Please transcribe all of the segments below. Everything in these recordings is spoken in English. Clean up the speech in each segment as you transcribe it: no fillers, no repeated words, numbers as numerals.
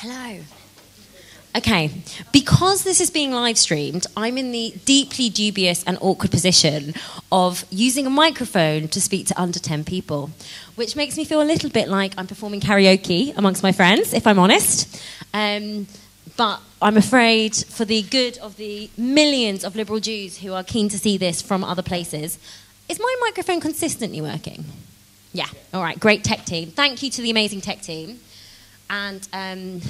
Hello. Okay, because this is being live streamed, I'm in the deeply dubious and awkward position of using a microphone to speak to under 10 people, which makes me feel a little bit like I'm performing karaoke amongst my friends, if I'm honest. But I'm afraid, for the good of the millions of liberal Jews who are keen to see this from other places, is my microphone consistently working? Yeah, all right, great tech team. Thank you to the amazing tech team. And I'm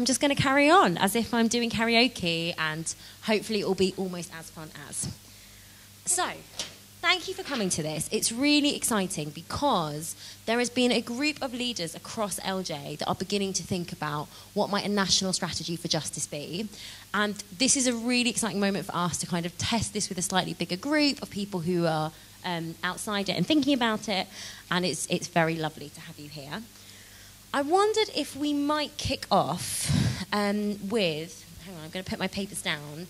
just going to carry on as if I'm doing karaoke, and hopefully it will be almost as fun as. So, thank you for coming to this. It's really exciting because there has been a group of leaders across LJ that are beginning to think about what might a national strategy for justice be. And this is a really exciting moment for us to kind of test this with a slightly bigger group of people who are outside it and thinking about it. And it's very lovely to have you here. I wondered if we might kick off with, hang on, I'm going to put my papers down,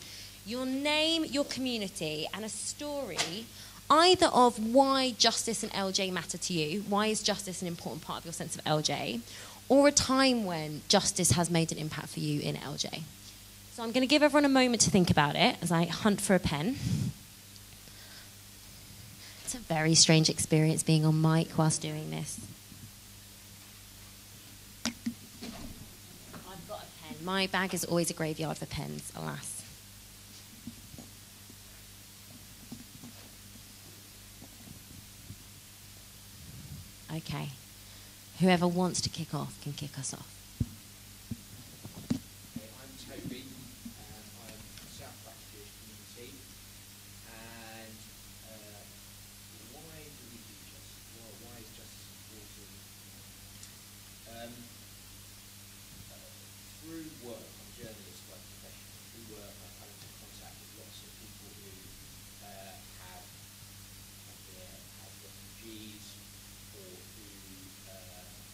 your name, your community, and a story either of why justice and LJ matter to you, why is justice an important part of your sense of LJ, or a time when justice has made an impact for you in LJ. So I'm going to give everyone a moment to think about it as I hunt for a pen. It's a very strange experience being on mic whilst doing this. My bag is always a graveyard for pens, alas. Okay. Whoever wants to kick off can kick us off. Okay, I'm Toby. I'm from South Bucks community. And why do we do justice? Well, why is justice important? Through work, I'm a journalist by profession. Through work, I've come into contact with lots of people who have refugees, or who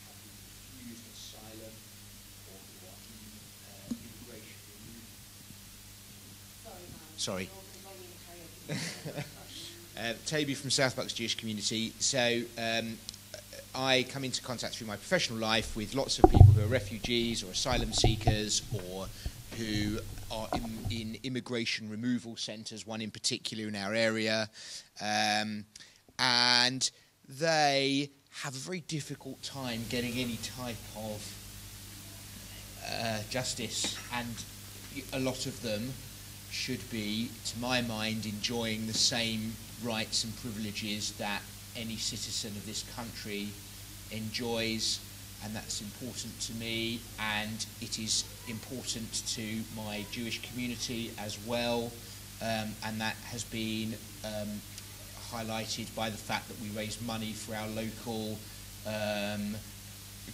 have been refused asylum, or who are in immigration removal. Sorry. Toby from South Bucks Jewish community. So I come into contact through my professional life with lots of people who are refugees or asylum seekers, or who are in immigration removal centres, one in particular in our area, and they have a very difficult time getting any type of justice, and a lot of them should be, to my mind, enjoying the same rights and privileges that any citizen of this country enjoys, and that's important to me, and it is important to my Jewish community as well, and that has been highlighted by the fact that we raise money for our local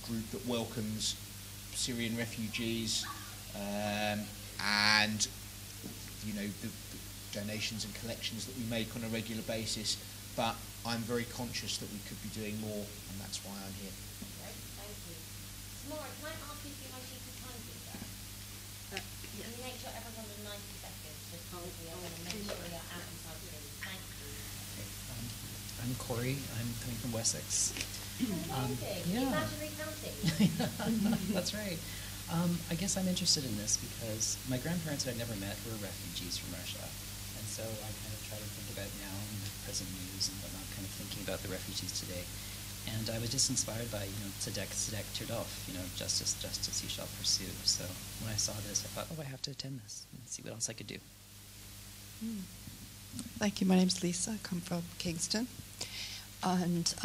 group that welcomes Syrian refugees, and you know, the donations and collections that we make on a regular basis. But I'm very conscious that we could be doing more, and that's why I'm here. Great, thank you. Samara, can I ask you to be my chief of time, please, sir? Can you make sure everyone's under 90 seconds? Just I want to make sure we are out in time, please. Thank you. Okay, I'm Corey. I'm coming from Wessex. Amazing. Yeah. Imaginary county. That's right. I guess I'm interested in this because my grandparents that I never met were refugees from Russia. And so I kind of try to think about now in the present news and whatnot, kind of thinking about the refugees today. And I was just inspired by, Tzedek Terdov, justice, justice you shall pursue. So when I saw this, I thought, I have to attend this and see what else I could do. Thank you. My name's Lisa. I come from Kingston. And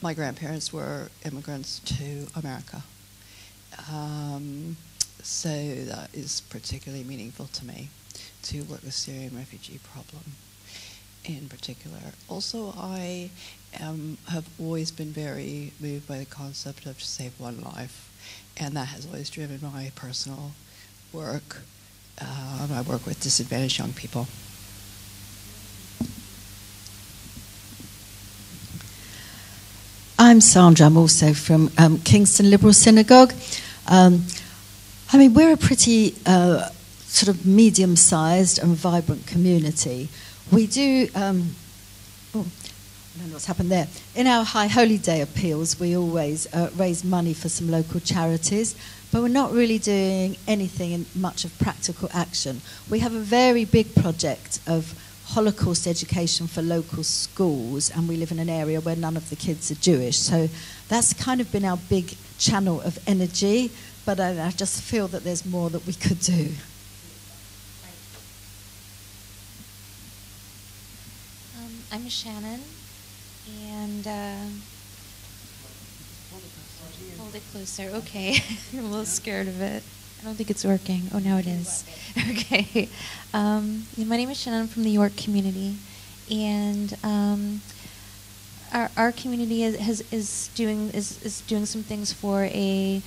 my grandparents were immigrants to America. So that is particularly meaningful to me, to work with Syrian refugee problem in particular. Also, I have always been very moved by the concept of save one life, and that has always driven my personal work. I work with disadvantaged young people. I'm Sandra. I'm also from Kingston Liberal Synagogue. We're a pretty sort of medium-sized and vibrant community. We do I don't know what's happened there. In our High Holy Day appeals, we always raise money for some local charities, but we're not really doing anything in much of practical action. We have a very big project of Holocaust education for local schools, and we live in an area where none of the kids are Jewish. So that's kind of been our big channel of energy, but I just feel that there's more that we could do. I'm Shannon, and hold it closer. Okay, I'm a little scared of it. I don't think it's working. Oh, now it is. Okay. Yeah, my name is Shannon. I'm from the York community, and our community is doing some things for an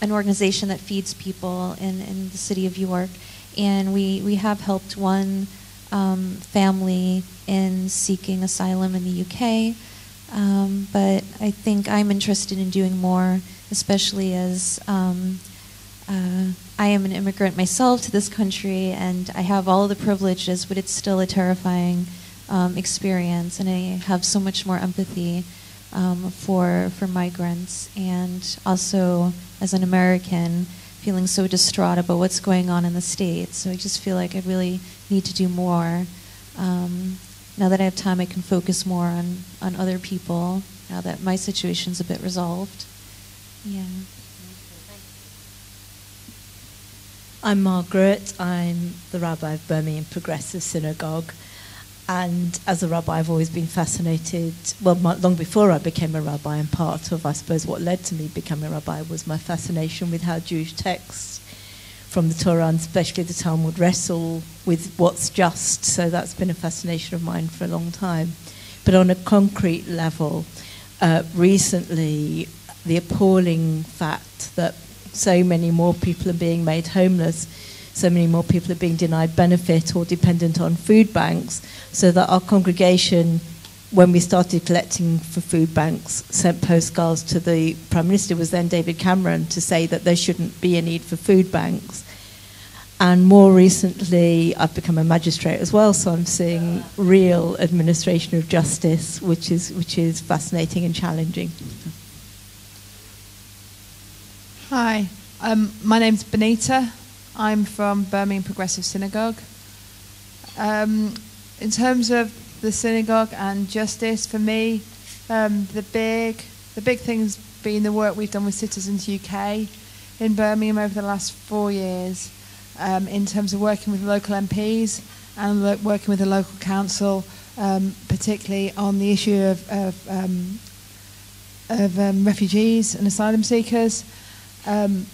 organization that feeds people in the city of York, and we have helped one family in seeking asylum in the UK, but I think I'm interested in doing more, especially as I am an immigrant myself to this country, and I have all the privileges, but it's still a terrifying experience, and I have so much more empathy for migrants, and also as an American, feeling so distraught about what's going on in the States. So I just feel like I really need to do more. Now that I have time, I can focus more on other people, now that my situation's a bit resolved. Yeah. I'm Margaret. I'm the rabbi of Birmingham Progressive Synagogue. And as a rabbi, I've always been fascinated, well, long before I became a rabbi, and part of, I suppose, what led to me becoming a rabbi was my fascination with how Jewish texts from the Torah, and especially the Talmud, wrestle with what's just. So that's been a fascination of mine for a long time. But on a concrete level, recently, the appalling fact that so many more people are being made homeless, so many more people are being denied benefit or dependent on food banks, so that our congregation, when we started collecting for food banks, sent postcards to the Prime Minister, was then David Cameron, to say that there shouldn't be a need for food banks. And more recently, I've become a magistrate as well, so I'm seeing real administration of justice, which is fascinating and challenging. Hi, my name's Benita. I'm from Birmingham Progressive Synagogue. In terms of the synagogue and justice, for me, the big thing's been the work we've done with Citizens UK in Birmingham over the last 4 years, in terms of working with local MPs and working with the local council, particularly on the issue of refugees and asylum seekers. And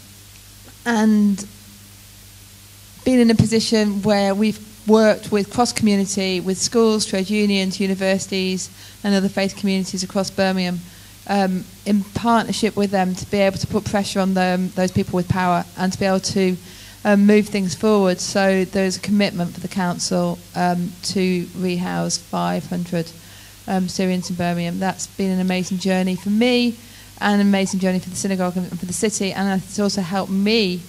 being in a position where we've worked with cross-community, with schools, trade unions, universities, and other faith communities across Birmingham, in partnership with them to be able to put pressure on those people with power and to be able to move things forward. So there's a commitment for the council to rehouse 500 Syrians in Birmingham. That's been an amazing journey for me, and an amazing journey for the synagogue and for the city, and it's also helped me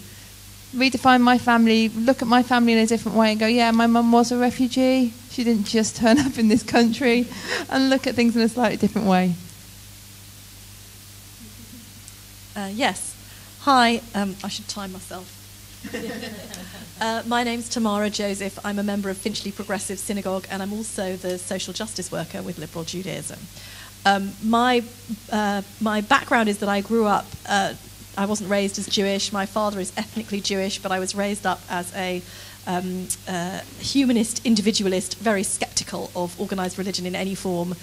redefine my family, look at my family in a different way and go, yeah, my mum was a refugee, she didn't just turn up in this country, and look at things in a slightly different way. Yes. Hi, I should time myself. My name's Tamara Joseph. I'm a member of Finchley Progressive Synagogue, and I'm also the social justice worker with Liberal Judaism. My background is that I grew up, I wasn't raised as Jewish. My father is ethnically Jewish, but I was raised up as a humanist, individualist, very sceptical of organised religion in any form.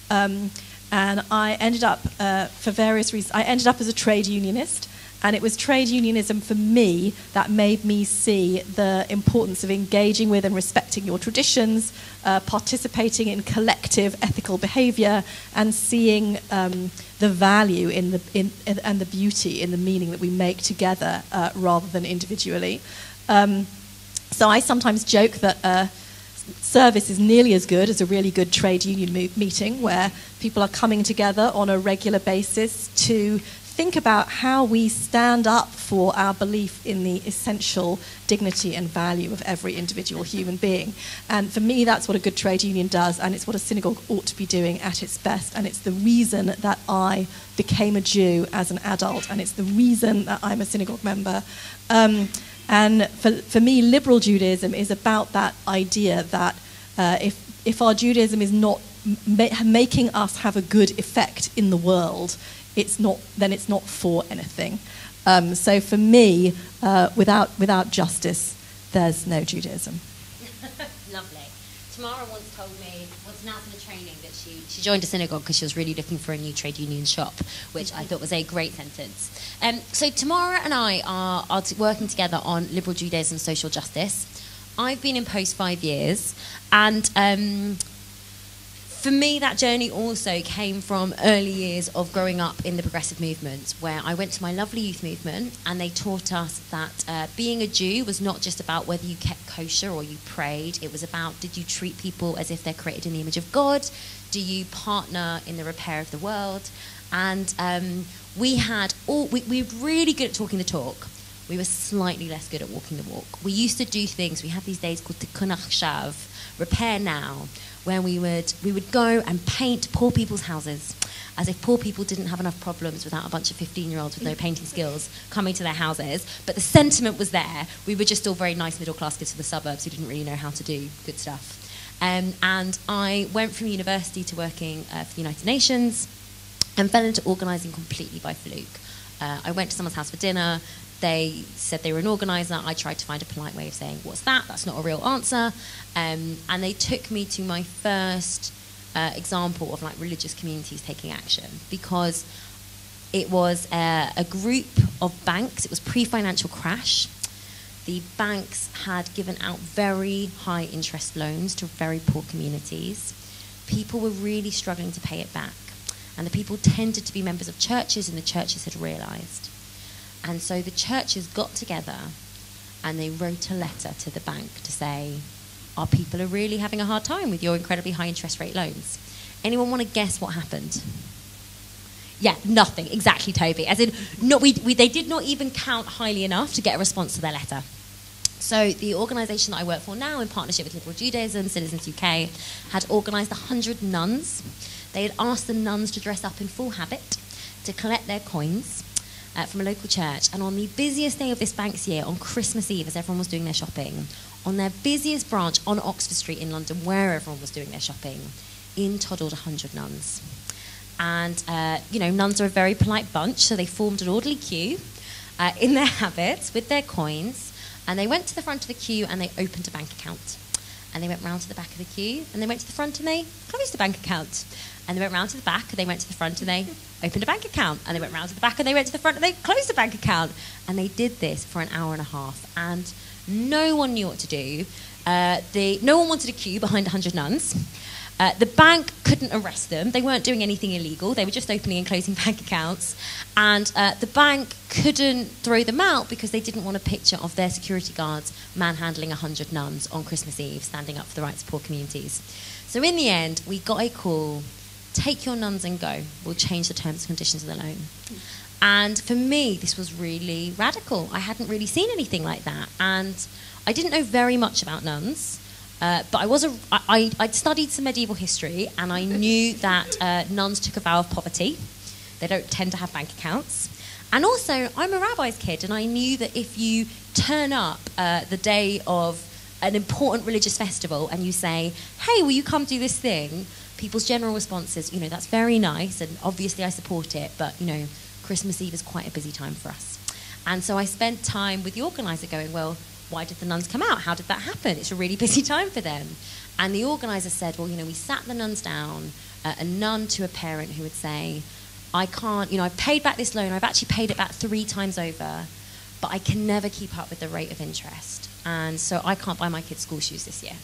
And I ended up, for various reasons, I ended up as a trade unionist. And it was trade unionism for me that made me see the importance of engaging with and respecting your traditions, participating in collective ethical behaviour, and seeing the value and the beauty in the meaning that we make together rather than individually. So I sometimes joke that service is nearly as good as a really good trade union meeting, where people are coming together on a regular basis to think about how we stand up for our belief in the essential dignity and value of every individual human being. And for me, that's what a good trade union does, and it's what a synagogue ought to be doing at its best. And it's the reason that I became a Jew as an adult, and it's the reason that I'm a synagogue member. And for me, liberal Judaism is about that idea that if our Judaism is not making us have a good effect in the world, then it's not for anything. So for me, without justice, there's no Judaism. Lovely. Tamara once announced in the training that she joined a synagogue because she was really looking for a new trade union shop, which I thought was a great sentence. So Tamara and I are working together on liberal Judaism and social justice. I've been in post 5 years, and for me, that journey also came from early years of growing up in the progressive movement, where I went to my lovely youth movement, and they taught us that being a Jew was not just about whether you kept kosher or you prayed. It was about, did you treat people as if they're created in the image of God? Do you partner in the repair of the world? And we were really good at talking the talk. We were slightly less good at walking the walk. We used to do things. We had these days called Tikkun Achshav, repair now, where we would go and paint poor people's houses, as if poor people didn't have enough problems without a bunch of 15-year-olds with no painting skills coming to their houses. But the sentiment was there. We were just all very nice middle-class kids from the suburbs who didn't really know how to do good stuff. And I went from university to working for the United Nations and fell into organising completely by fluke. I went to someone's house for dinner. They said they were an organiser. I tried to find a polite way of saying, what's that? That's not a real answer. And they took me to my first example of like religious communities taking action, because it was a group of banks. It was pre-financial crash. The banks had given out very high interest loans to very poor communities. People were really struggling to pay it back. And the people tended to be members of churches, and the churches had realised. And so the churches got together and they wrote a letter to the bank to say, our people are really having a hard time with your incredibly high interest rate loans. Anyone want to guess what happened? Yeah, nothing. Exactly, Toby. As in, they did not even count highly enough to get a response to their letter. So the organisation that I work for now, in partnership with Liberal Judaism, Citizens UK, had organised 100 nuns. They had asked the nuns to dress up in full habit, to collect their coins from a local church. And on the busiest day of this bank's year, on Christmas Eve, as everyone was doing their shopping, on their busiest branch on Oxford Street in London, where everyone was doing their shopping, in toddled 100 nuns. And, nuns are a very polite bunch, so they formed an orderly queue in their habits with their coins, and they went to the front of the queue and they opened a bank account. And they went round to the back of the queue, and they went to the front and they closed a bank account. And they went round to the back, and they went to the front and they opened a bank account. And they went round to the back and they went to the front and they closed a bank account. And they did this for an hour and a half. And no one knew what to do. No one wanted a queue behind 100 nuns. The bank couldn't arrest them. They weren't doing anything illegal. They were just opening and closing bank accounts. And the bank couldn't throw them out because they didn't want a picture of their security guards manhandling 100 nuns on Christmas Eve, standing up for the rights of poor communities. So in the end, we got a call, take your nuns and go. We'll change the terms and conditions of the loan. And for me, this was really radical. I hadn't really seen anything like that. And I didn't know very much about nuns. But I'd studied some medieval history, and I knew that nuns took a vow of poverty. They don't tend to have bank accounts. And also, I'm a rabbi's kid, and I knew that if you turn up the day of an important religious festival and you say, hey, will you come do this thing? People's general response is, that's very nice, and obviously I support it, but, Christmas Eve is quite a busy time for us. And so I spent time with the organiser going, well, why did the nuns come out? How did that happen? It's a really busy time for them. And the organiser said, well, we sat the nuns down, a nun to a parent who would say, I can't, I've paid back this loan, I've actually paid it back 3 times over, but I can never keep up with the rate of interest. And so I can't buy my kids school shoes this year.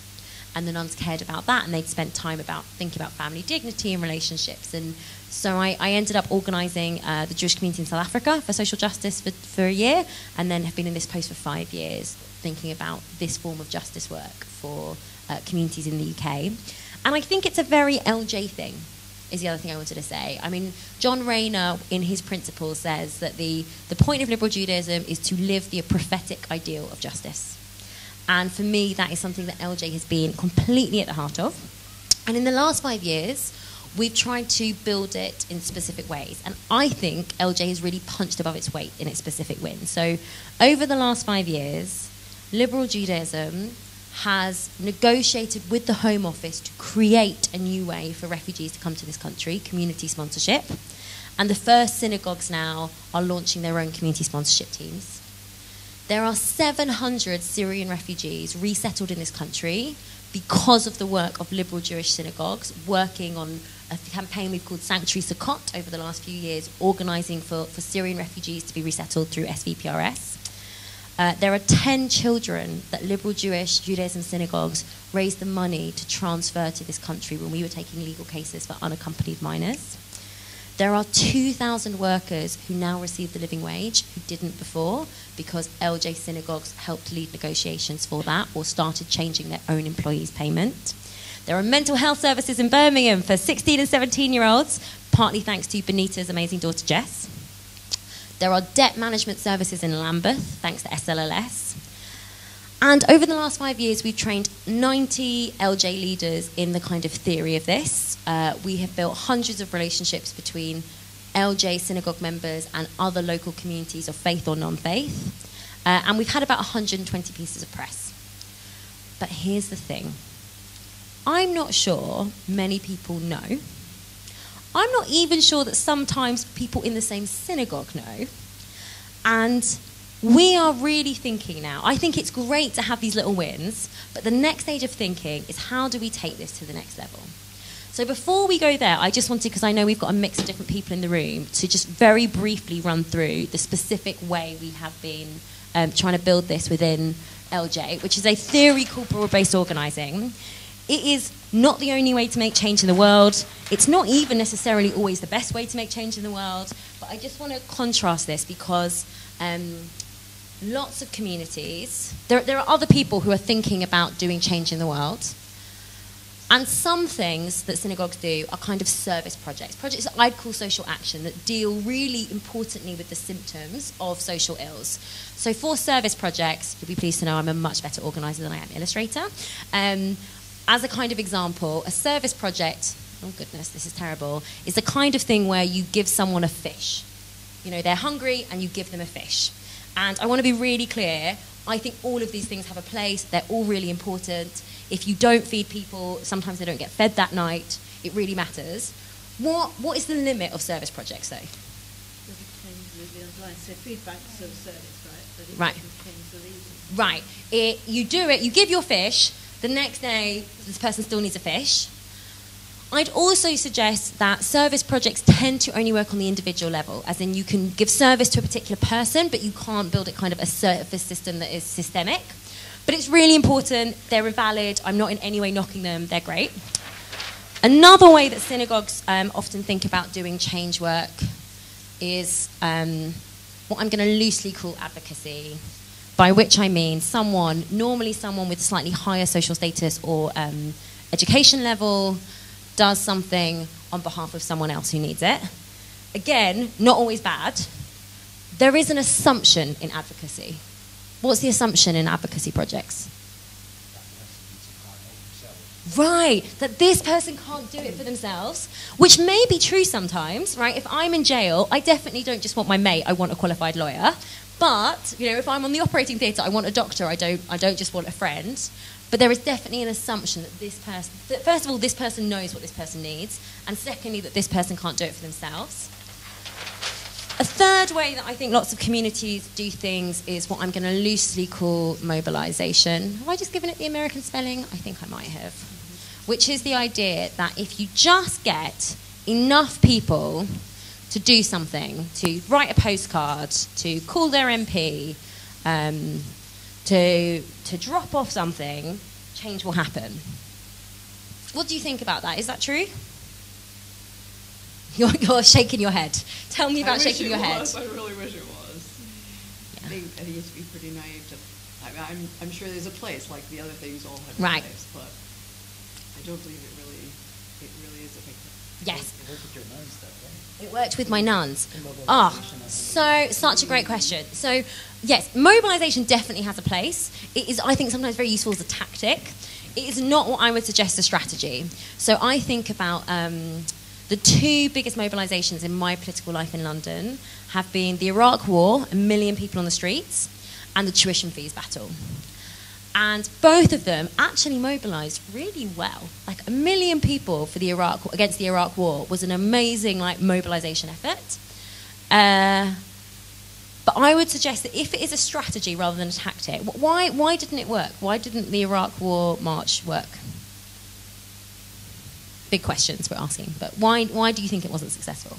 And the nuns cared about that, and they'd spent time thinking about family dignity and relationships. And so I ended up organising the Jewish community in South Africa for social justice for a year, and then have been in this post for 5 years, thinking about this form of justice work for communities in the UK. And I think it's a very LJ thing. is the other thing I wanted to say. I mean, John Rayner, in his principles, says that the point of liberal Judaism is to live the prophetic ideal of justice. And for me, that is something that LJ has been completely at the heart of. And in the last 5 years, we've tried to build it in specific ways. And I think LJ has really punched above its weight in its specific wins. So over the last 5 years, liberal Judaism has negotiated with the Home Office to create a new way for refugees to come to this country, community sponsorship. And the first synagogues now are launching their own community sponsorship teams. There are 700 Syrian refugees resettled in this country because of the work of liberal Jewish synagogues, working on a campaign we've called Sanctuary Sukkot over the last few years, organising for Syrian refugees to be resettled through SVPRS. There are 10 children that liberal Judaism synagogues raised the money to transfer to this country when we were taking legal cases for unaccompanied minors. There are 2,000 workers who now receive the living wage who didn't before because LJ synagogues helped lead negotiations for that or started changing their own employees' payment. There are mental health services in Birmingham for 16 and 17-year-olds, partly thanks to Benita's amazing daughter Jess. There are debt management services in Lambeth, thanks to SLLS. And over the last 5 years, we've trained 90 LJ leaders in the kind of theory of this. We have built hundreds of relationships between LJ synagogue members and other local communities of faith or non-faith. And we've had about 120 pieces of press. But here's the thing. I'm not sure many people know. I'm not even sure that sometimes people in the same synagogue know. And we are really thinking now. I think it's great to have these little wins, but the next stage of thinking is how do we take this to the next level? So before we go there, I just wanted, because I know we've got a mix of different people in the room, to just very briefly run through the specific way we have been trying to build this within LJ, which is a theory called broad-based organising. It is not the only way to make change in the world. It's not even necessarily always the best way to make change in the world. But I just want to contrast this because lots of communities, there are other people who are thinking about doing change in the world. And some things that synagogues do are kind of service projects that I'd call social action, that deal really importantly with the symptoms of social ills. So for service projects, you'll be pleased to know I'm a much better organiser than I am illustrator. As a kind of example, a service project, oh goodness, this is terrible, is the kind of thing where you give someone a fish. You know, they're hungry and you give them a fish. And I want to be really clear, I think all of these things have a place, they're all really important. If you don't feed people, sometimes they don't get fed that night, it really matters. What is the limit of service projects, though? So feedback's of service, right? Right. You do it, you give your fish, the next day this person still needs a fish. I'd also suggest that service projects tend to only work on the individual level, as in you can give service to a particular person, but you can't build it kind of a service system that is systemic. But it's really important, they're invalid, I'm not in any way knocking them, they're great. Another way that synagogues often think about doing change work is what I'm going to loosely call advocacy, by which I mean normally someone with slightly higher social status or education level does something on behalf of someone else who needs it. Again, not always bad. There is an assumption in advocacy. What's the assumption in advocacy projects? Right, that this person can't do it for themselves, which may be true sometimes, right? If I'm in jail, I definitely don't just want my mate, I want a qualified lawyer. But, you know, if I'm on the operating theatre, I want a doctor, I don't just want a friend. But there is definitely an assumption that first of all, this person knows what this person needs, and secondly, that this person can't do it for themselves. A third way that I think lots of communities do things is what I'm going to loosely call mobilisation. Have I just given it the American spelling? I think I might have. Which is the idea that if you just get enough people to do something, to write a postcard, to call their MP, to drop off something, change will happen. What do you think about that? Is that true? You're shaking your head. Tell me about shaking your head. I really wish it was. Yeah. I think it used to be pretty naive to. I'm sure there's a place like the other things all have a right. place, but I don't believe it really is a big Yes. It worked with your nuns, though, right? It worked with my nuns. Mobilization Such a great question. So, yes, mobilisation definitely has a place. It is, I think, sometimes very useful as a tactic. It is not what I would suggest a strategy. So I think about the two biggest mobilisations in my political life in London have been the Iraq War, 1 million people on the streets, and the tuition fees battle. And both of them actually mobilised really well. Like 1 million people for the against the Iraq War was an amazing mobilisation effort. But I would suggest that if it is a strategy rather than a tactic, why didn't it work? Why didn't the Iraq War march work? Big questions we're asking, but why do you think it wasn't successful?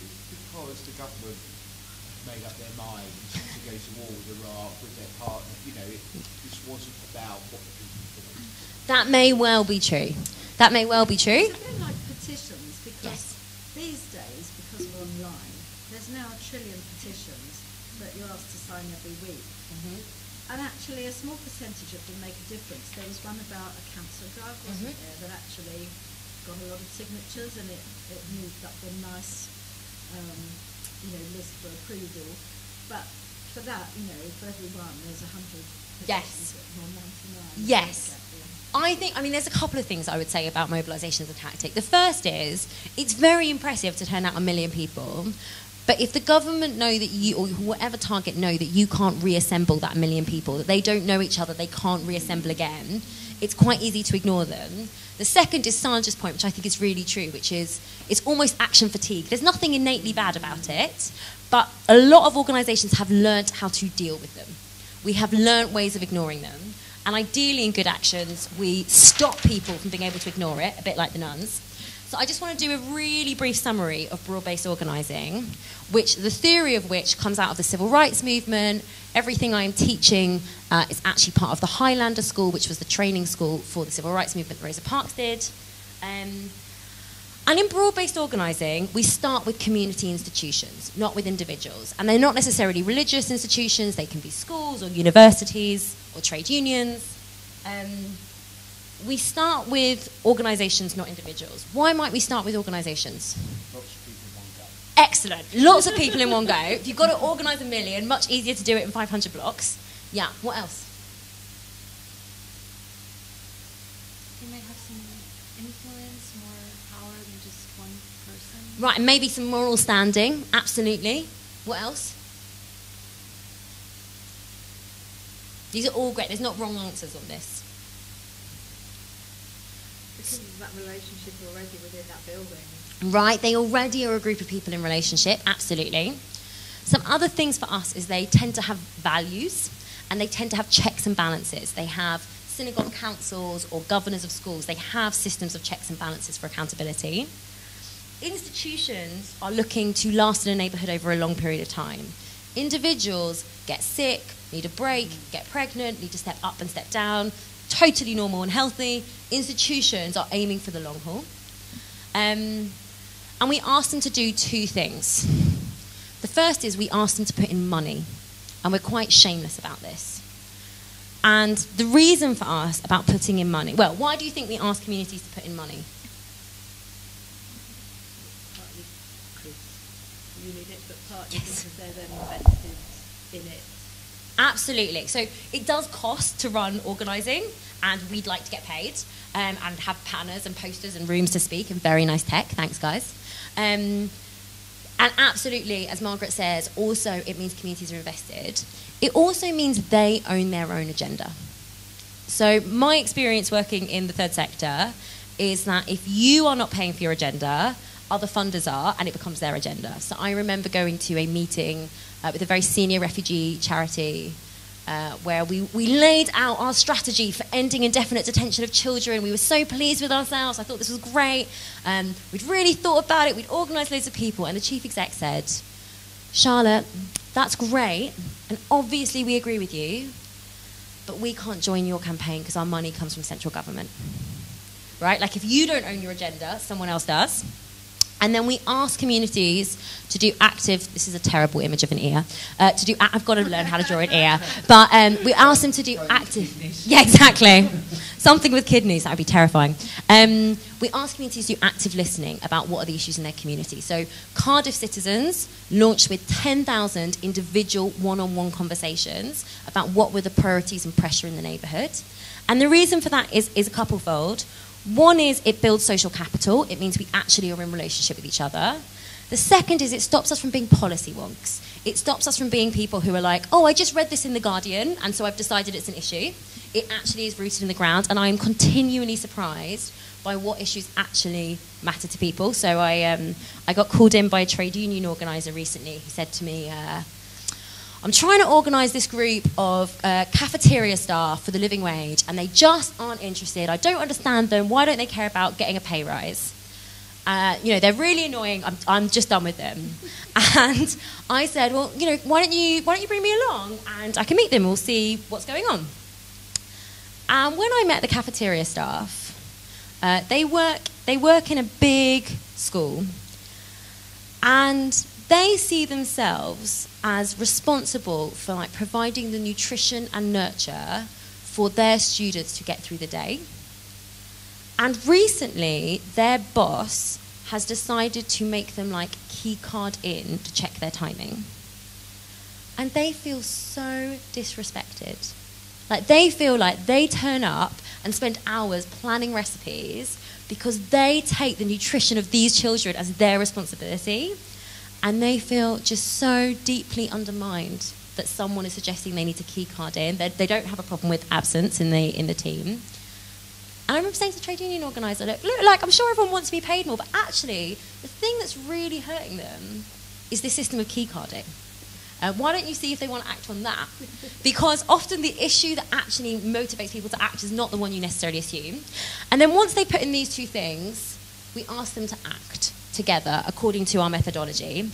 Because the government made up their minds to go to war with Iraq, with their partner. You know, this wasn't about what the people thought. That may well be true. That may well be true. It's a bit like petitions, because these days, because of online, there's now 1 trillion petitions that you're asked to sign every week. And actually a small percentage of them make a difference. There was one about a cancer drug, wasn't there, that actually got a lot of signatures, and it moved up a nice list for approval. But for that, for every one, there's 100 Yes. or 99. Yes. There's a couple of things I would say about mobilisation as a tactic. The first is, it's very impressive to turn out 1 million people, but if the government know that you, or whatever target know that you can't reassemble that 1 million people, that they don't know each other, they can't reassemble again, it's quite easy to ignore them. The second is Sandra's point, which I think is really true, which is it's almost action fatigue. There's nothing innately bad about it, but a lot of organisations have learnt how to deal with them. We have learnt ways of ignoring them. And ideally in good actions, we stop people from being able to ignore it, a bit like the nuns. So I just want to do a really brief summary of broad-based organising, the theory of which comes out of the civil rights movement. Everything I am teaching is actually part of the Highlander School, which was the training school for the civil rights movement that Rosa Parks did. And in broad-based organising, we start with community institutions, not with individuals. And they're not necessarily religious institutions. They can be schools or universities or trade unions. We start with organisations, not individuals. Why might we start with organisations? Lots of people in one go. Excellent. Lots of people in one go. If you've got to organise 1 million, much easier to do it in 500 blocks. Yeah, what else? They might have some influence, more power than just one person. Right, and maybe some moral standing. Absolutely. What else? These are all great. There's not wrong answers on this. Because of that relationship already within that building. Right, they already are a group of people in relationship, absolutely. Some other things for us is they tend to have values, and they tend to have checks and balances. They have synagogue councils or governors of schools. They have systems of checks and balances for accountability. Institutions are looking to last in a neighbourhood over a long period of time. Individuals get sick, need a break, get pregnant, need to step up and step down. Totally normal and healthy. Institutions are aiming for the long haul. And we ask them to do two things. The first is we ask them to put in money, and we're quite shameless about this. And the reason for us about putting in money, well, why do you think we ask communities to put in money? Partly because you need it, but partly because they're then invested in it. Absolutely. So it does cost to run organising, and we'd like to get paid and have banners and posters and rooms to speak and very nice tech. Thanks, guys. And absolutely, as Margaret says, also it means communities are invested. It also means they own their own agenda. So my experience working in the third sector is that if you are not paying for your agenda, other funders are, and it becomes their agenda. So I remember going to a meeting with a very senior refugee charity where we laid out our strategy for ending indefinite detention of children. We were so pleased with ourselves. I thought this was great. We'd really thought about it. We'd organised loads of people. And the chief exec said, Charlotte, that's great. And obviously we agree with you. But we can't join your campaign because our money comes from central government. Right? Like if you don't own your agenda, someone else does. And then we ask communities to do active, this is a terrible image of an ear, I've got to learn how to draw an ear, but we ask them to do active, yeah, exactly, something with kidneys, that would be terrifying. We ask communities to do active listening about what are the issues in their community. So Cardiff Citizens launched with 10,000 individual one-on-one conversations about what were the priorities and pressure in the neighbourhood. And the reason for that is a couple-fold. One is it builds social capital. It means we actually are in relationship with each other. The second is it stops us from being policy wonks. It stops us from being people who are like, oh, I just read this in The Guardian, and so I've decided it's an issue. It actually is rooted in the ground, and I am continually surprised by what issues actually matter to people. So I got called in by a trade union organiser recently who said to me, I'm trying to organise this group of cafeteria staff for the living wage, and they just aren't interested. I don't understand them. Why don't they care about getting a pay rise? They're really annoying. I'm just done with them. And I said, well, why don't you bring me along and I can meet them. We'll see what's going on. And when I met the cafeteria staff, they work in a big school, and they see themselves as responsible for providing the nutrition and nurture for their students to get through the day. And recently, their boss has decided to make them key card in to check their timing. And they feel so disrespected. They feel like they turn up and spend hours planning recipes because they take the nutrition of these children as their responsibility. And they feel just so deeply undermined that someone is suggesting they need to key card in. They don't have a problem with absence in the team. And I remember saying to the trade union organiser, look, I'm sure everyone wants to be paid more, but actually, the thing that's really hurting them is this system of key carding. Why don't you see if they want to act on that? Because often the issue that actually motivates people to act is not the one you necessarily assume. And then once they put in these two things, we ask them to act together according to our methodology,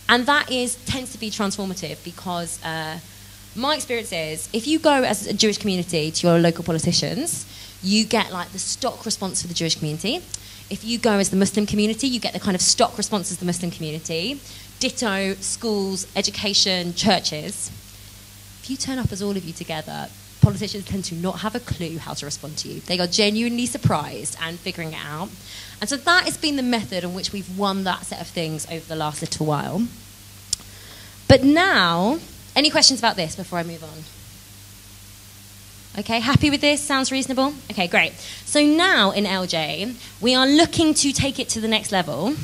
and that tends to be transformative because my experience is if you go as a Jewish community to your local politicians, you get the stock response for the Jewish community. If you go as the Muslim community, you get the kind of stock response as the Muslim community. Ditto schools, education, churches. If you turn up as all of you together, politicians tend to not have a clue how to respond to you. They are genuinely surprised and figuring it out. And so that has been the method in which we've won that set of things over the last little while. But now, any questions about this before I move on? Okay, happy with this? Sounds reasonable? Okay, great. So now in LJ, we are looking to take it to the next level.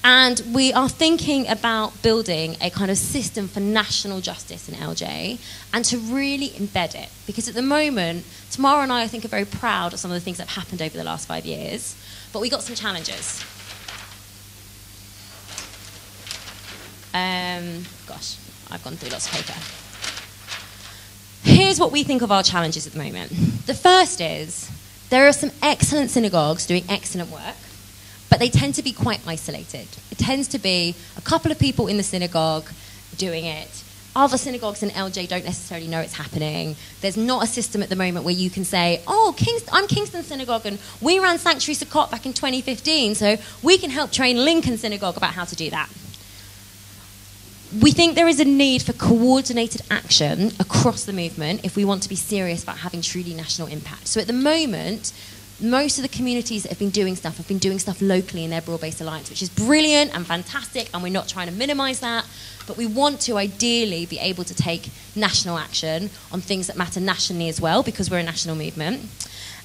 And we are thinking about building a kind of system for national justice in LJ and to really embed it. Because at the moment, Tamara and I think, are very proud of some of the things that have happened over the last 5 years. But we got some challenges. Gosh, I've gone through lots of paper. Here's what we think of our challenges at the moment. The first is there are some excellent synagogues doing excellent work, but they tend to be quite isolated. It tends to be a couple of people in the synagogue doing it. Other synagogues in LJ don't necessarily know it's happening. There's not a system at the moment where you can say, oh, I'm Kingston Synagogue and we ran Sanctuary Sukkot back in 2015, so we can help train Lincoln Synagogue about how to do that. We think there is a need for coordinated action across the movement if we want to be serious about having truly national impact. So at the moment, most of the communities that have been doing stuff locally in their broad-based alliance, which is brilliant and fantastic, and we're not trying to minimise that, but we want to ideally be able to take national action on things that matter nationally as well, because we're a national movement.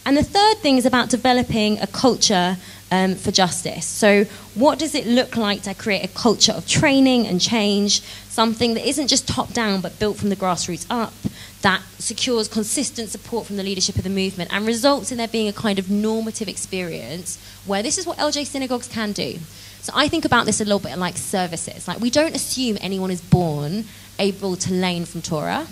And the third thing is about developing a culture for justice. So what does it look like to create a culture of training and change, something that isn't just top-down but built from the grassroots up, that secures consistent support from the leadership of the movement and results in there being a kind of normative experience where this is what LJ synagogues can do. So I think about this a little bit like services. We don't assume anyone is born able to learn from Torah.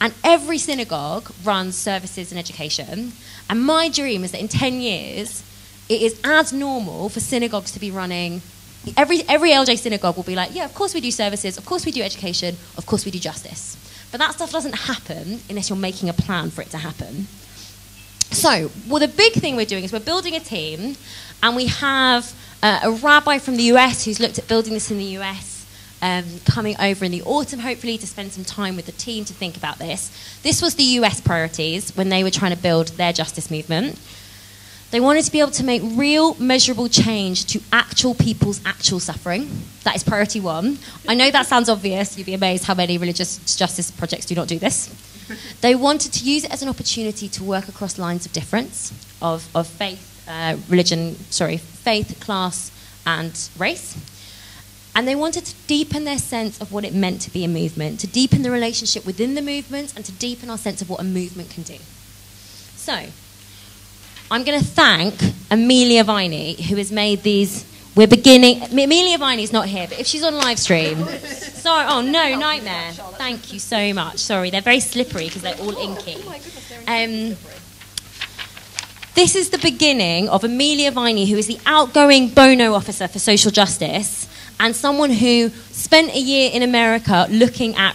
And every synagogue runs services and education. And my dream is that in 10 years, it is as normal for synagogues to be running. Every LJ synagogue will be like, yeah, of course we do services, of course we do education, of course we do justice. But that stuff doesn't happen unless you're making a plan for it to happen. So, well, the big thing we're doing is we're building a team, and we have a rabbi from the US who's looked at building this in the US, coming over in the autumn, hopefully, to spend some time with the team to think about this. This was the US priorities when they were trying to build their justice movement. They wanted to be able to make real, measurable change to actual people's actual suffering. That is priority one. I know that sounds obvious. You'd be amazed how many religious justice projects do not do this. They wanted to use it as an opportunity to work across lines of difference, of faith, faith, class, and race. And they wanted to deepen their sense of what it meant to be a movement, to deepen the relationship within the movement, and to deepen our sense of what a movement can do. So, I'm going to thank Amelia Viney, who has made these. We're beginning. Amelia Viney's not here, but if she's on live stream. Sorry. Oh, no, nightmare. Thank you so much. Sorry, they're very slippery because they're all inky. Oh my goodness, they're slippery. This is the beginning of Amelia Viney, who is the outgoing Bono officer for social justice and someone who spent a year in America looking at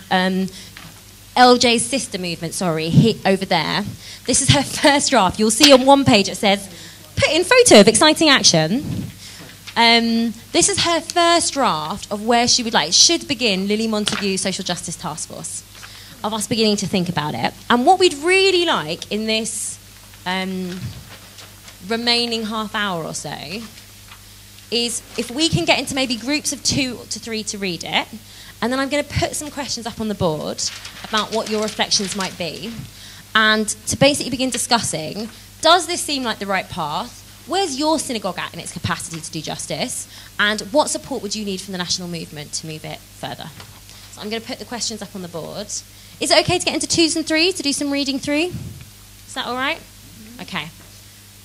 LJ's sister movement, over there. This is her first draft. You'll see on one page it says, put in photo of exciting action. This is her first draft of where she would should begin Lily Montague Social Justice Task Force, of us beginning to think about it. And what we'd really like in this remaining half hour or so is if we can get into maybe groups of 2 to 3 to read it, and then I'm going to put some questions up on the board about what your reflections might be, and to basically begin discussing, does this seem like the right path? Where's your synagogue at in its capacity to do justice? And what support would you need from the national movement to move it further? So I'm going to put the questions up on the board. Is it okay to get into 2s and 3s to do some reading through? Is that all right? Okay.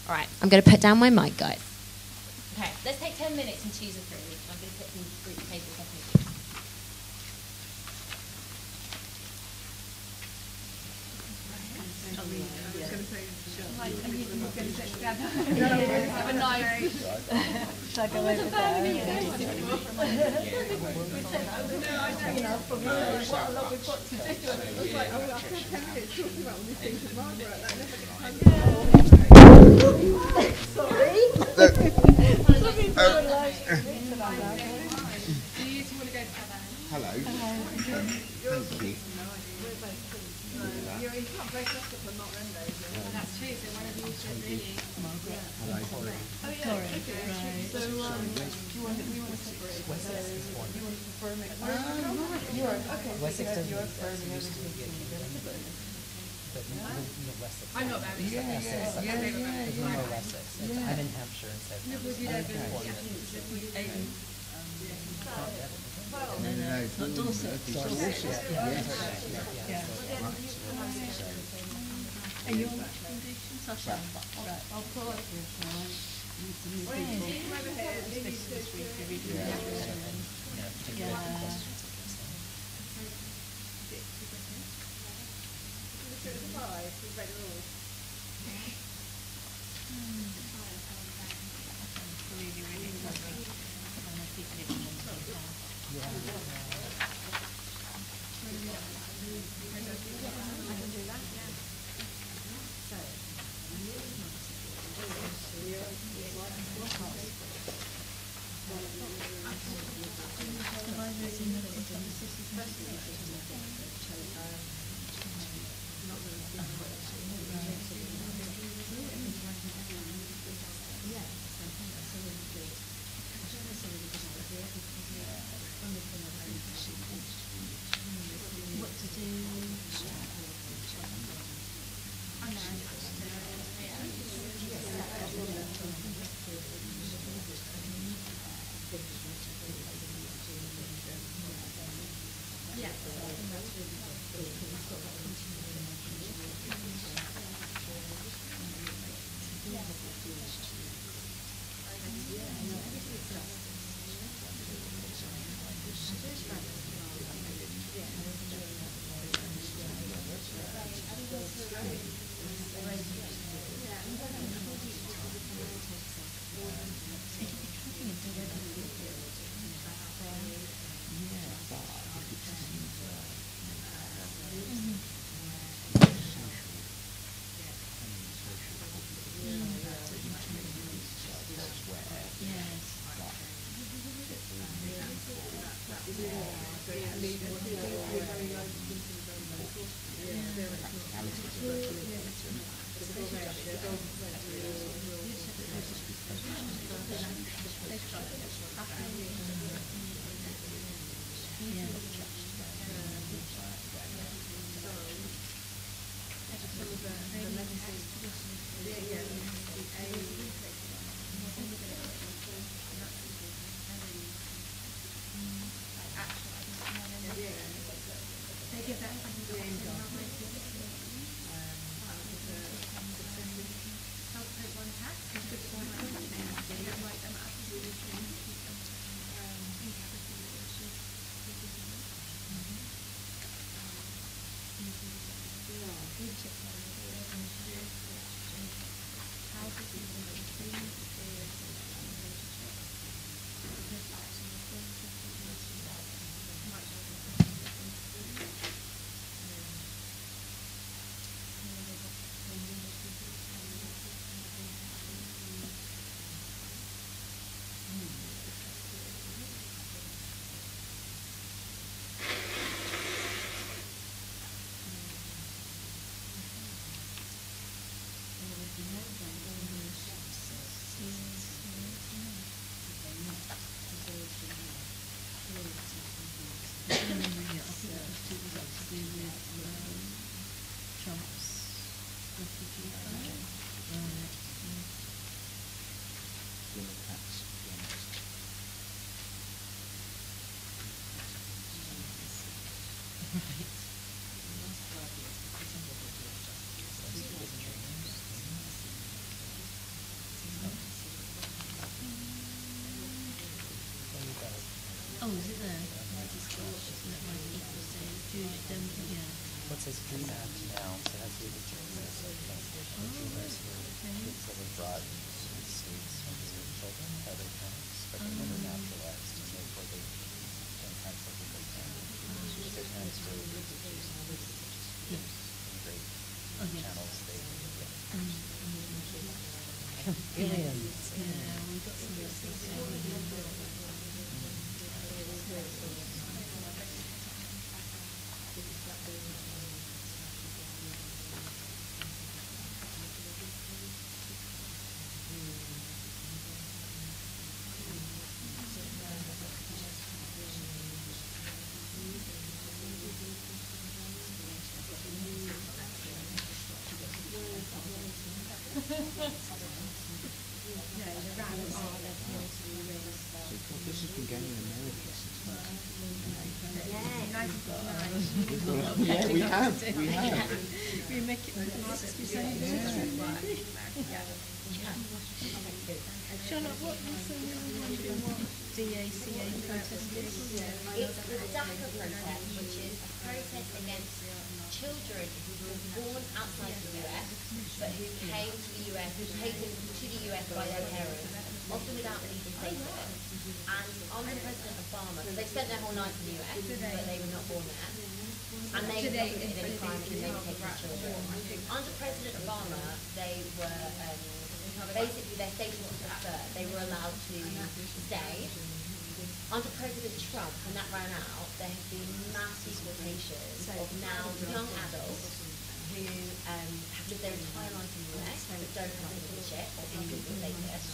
All right. I'm going to put down my mic, guys. Okay. Let's take 10 minutes in 2s and 3s. I'm going to put some group papers up here. Shall I go over there? Hello. Thank you. That's true, so one of you should really... Oh, yeah. Right. So, do you want to separate? Wessex is one. You want to prefer me? You are, okay. Wessex doesn't I'm not Baptist. I'm in Hampshire instead. Not Dorset. Are you on that foundation, Sasha? Right, I'll pull up here, shall I? Oh, is it there? What says Dream Act now? So that's the dreamers. Dreamers were kids that were brought to the States when they were children by their parents, but they never naturalized, and therefore they don't have legal standing. Their parents were teachers and great channels. They Aliens. Yeah, we got some This has been going in America since 1959. Yeah, we have. We make it Charlotte, what was wondering what DACA protest is? It's the DACA protest, which is a protest against children who were born outside the US, but who came to the US, who were taken to the US by their parents, often without legal status. And under President Obama, so they spent their whole life in the US, but they were not born there. And they were not committed any crimes and they were taken as children. Under President Obama, they were basically their status was transferred. They were allowed to stay. Under President Trump, when that ran out, there have been mass deportations of now young adults who have lived their entire life in the US but don't have citizenship or any legal status.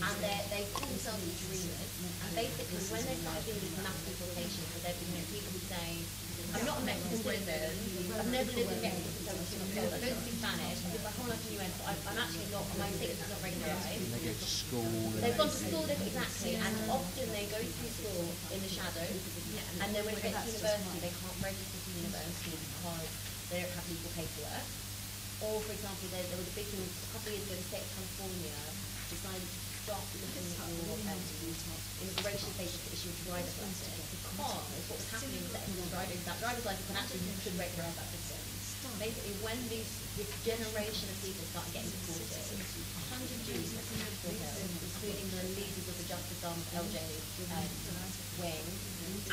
And they call themselves dreamers. And basically, when they started doing these mass deportations, there have been people who say, I'm not a Mexican citizen, I've never lived in Mexico since I was 2 months old, I don't speak Spanish, I live my whole life in the US, but I'm actually not, my status is not regularised. They go to school. They've gone to school, exactly, and often they go through school in the shadows, and then when they get to university, they can't register for university because they don't have legal paperwork. Or, for example, there was a big thing a couple of years ago, the state of California decided to stop looking at your immigration status to issue a driver's license because what was happening was that driver's license can actually could regularize that system. Basically, when this generation of people start getting deported, 100 Jews went to Capitol Hill, including the leaders of the Justice Arm LJ wing,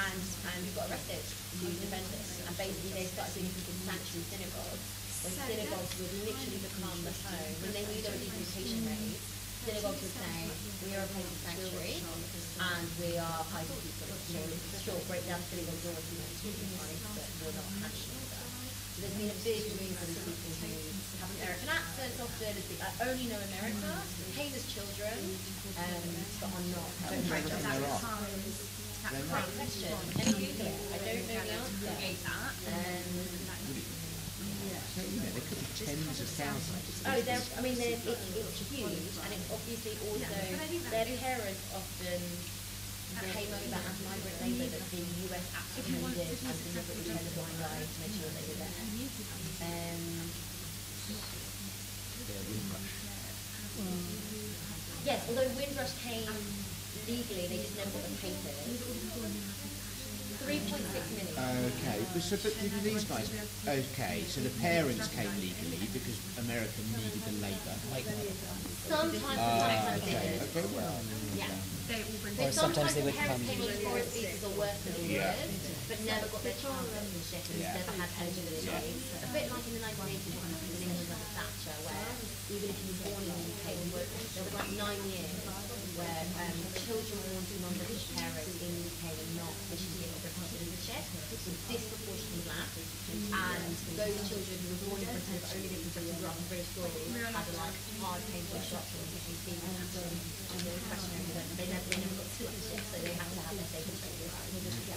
and who got arrested to defend this. And basically, they started doing something called sanctuary synagogues, when synagogues would literally become the home. When they knew there were deportation raids, synagogues would say, we are a place of sanctuary, and we are hiding people. You know, short, break down silly old laws and advice that you're not passionate about. So there's been a big movement of people who have American accents often, I only know America, came as children, but I'm not. I don't know Where are? That's a great question. Can you Google it? I don't know the answer. So, you know, there could be tens of thousands. Oh, it's huge, and it's obviously also, their parents often came over as migrant labour that the US actually did and deliberately turned a blind eye to make sure they were there. Yes, although Windrush came legally, they just never got the papers. 3.6 million. Okay, but did these guys? Okay, so the parents came legally because America needed the labour. Sometimes Okay, well. Yeah. Or sometimes they would parents come. came on forest visas or work for the years, but never got their child citizenship and never had eligibility. A bit like in the 1980s, what happened in England under Thatcher, where even if you were born in the UK, there was like 9 years where children born to non-British parents in the UK were not officially given British citizenship, were disproportionately black, and those children who were born in Britain but only lived in Britain, grew up in British schools, had a like hard, painful shock from PhD and the question over that they never got citizenship, so they had to have their status raised.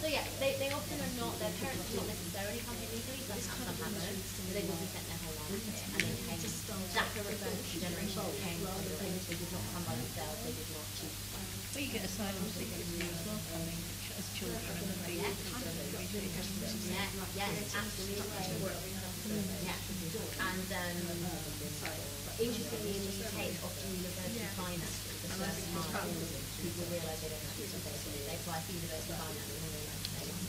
So yeah, they often are not, their parents do not necessarily come here legally, some haven't, but they've also spent their whole lives here, and they came, that's the generation that came from the village, they did not come by themselves, they did not choose. Well, you get asylum seekers as well coming as children and then they Yes, absolutely. Yeah. And interestingly, in the UK, it's often university finance the first time people realise they don't have to they apply for university finance and they realise they don't.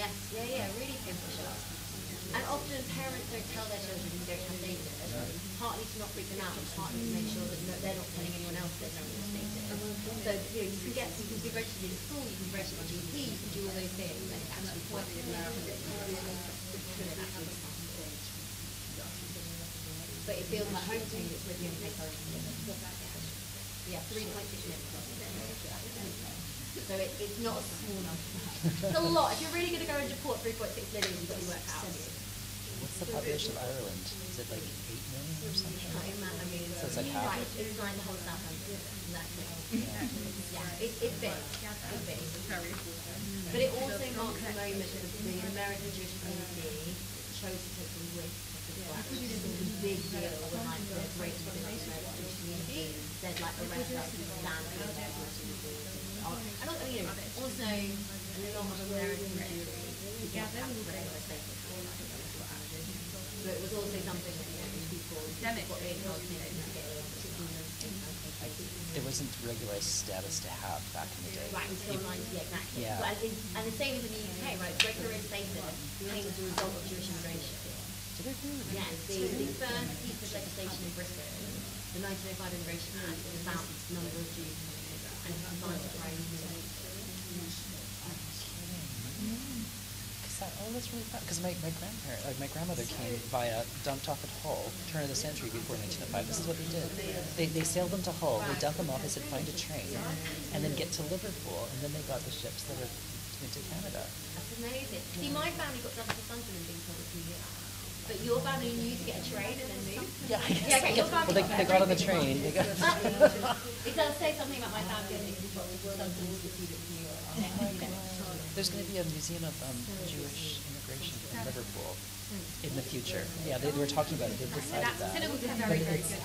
Yes, really pivotal shock. And often parents don't tell their children who don't have status, partly to not freak them out, but partly to make sure that they're not telling anyone else that they're on status. So you can be registered in school, you can be registered with GP, you can do all those things, and it's actually quite but it feels like home to me, it's really only takes home. Yeah, 3.6 minutes. So it's not a small number. It's a lot. If you're really going to go and deport 3.6 million, you've got to work out. What's the population of Ireland? Is it like 8 million or something? I mean, so it's like half. Right, it's like the whole Southampton. Yeah, it's big. It's big. But it also marks the moment that the American Jewish community chose to take the risk of the black. It was a big deal when like the great American Jewish community said like the rest of us would stand for their community. And also, you know, also a lot of American Jews together when they were safe. So it was also something that, you know, people got really hard to get There wasn't regularized status to have back in the day. Right, until 90, exactly. Yeah. Well, and the same as in the UK, right? Regularized status came as a result of Jewish immigration. Did it really? Yes, the first piece of legislation in Britain, the 1905 Immigration Act, was about the number of Jews coming over, and it's designed to try and that's really fun. Because my grandmother came via dumped off at Hull, turn of the century before 1905. This is what they did. They sailed them to Hull, they dumped them off, they said find a train, and then get to Liverpool, and then they got the ships that were into Canada. That's amazing. See, my family got dumped to Sunderland being told to you. But your family knew to get a train and then move? Yeah, I guess. Yeah, okay, your family well, they got on the train. They got it does say something about my family, I think, because Sunderland was defeated in New York. There's going to be a museum of Jewish immigration in Liverpool in the future. Yeah, they were talking about it. They've decided that. But it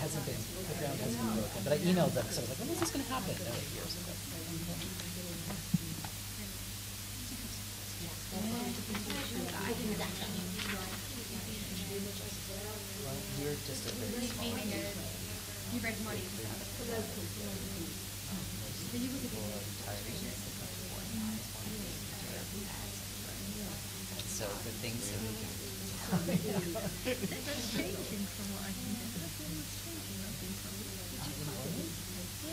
hasn't been, the ground hasn't been broken. But I emailed them because I was like, when is this going to happen? And they're like, years ago. Well, you're just a very small You read money. So the things that we can That's changing from what I can get. That's always changing, I've been told.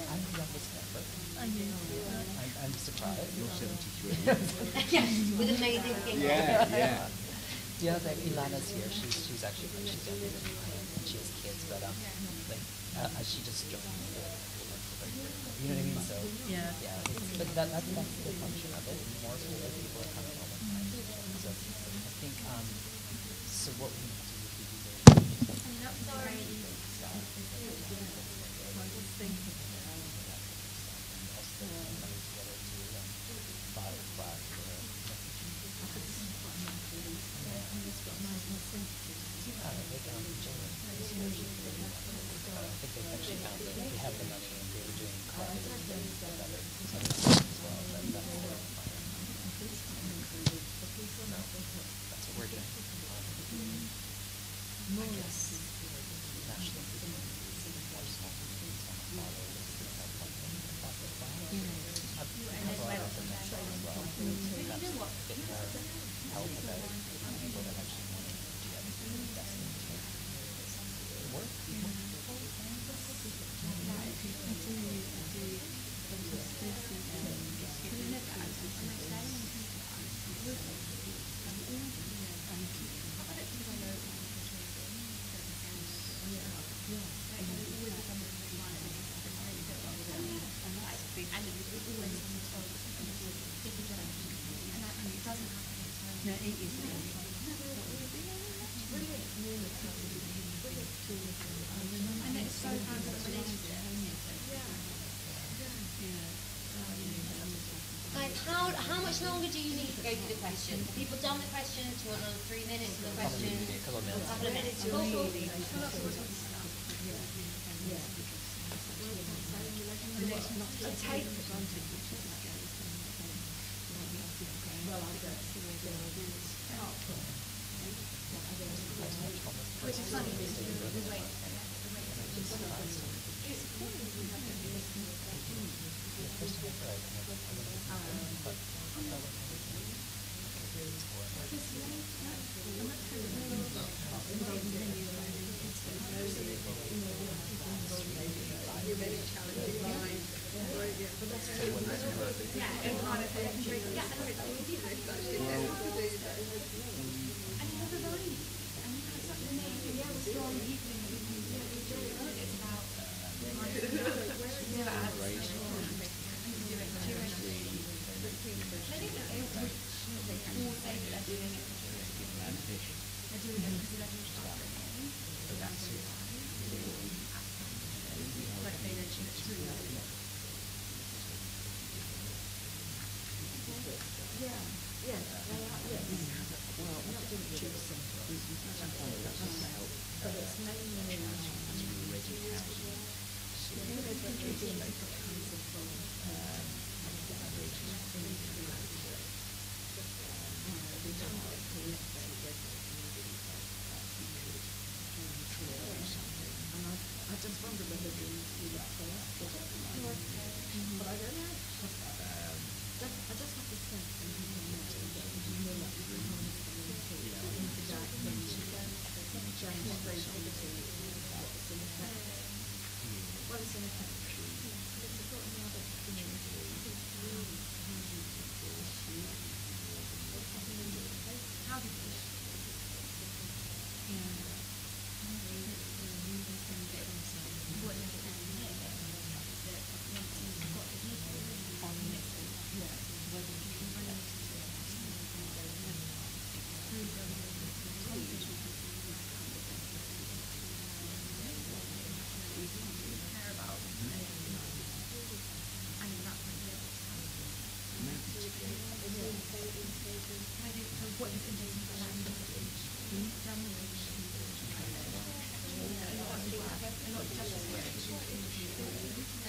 I'm the youngest member. I'm surprised. You're 73. Yes, with amazing skin. Yeah. Yeah, that Ilana's here. She's actually she's younger than mine, and she has kids, but she just joined me. You know what I mean? So Yeah. But that's the function of it. More so that people are coming all the time. So I think so what we need to do is we do Guys, how much longer do you need to go through the questions? Have people done the questions? Do you want another 3 minutes for the questions? A couple of minutes.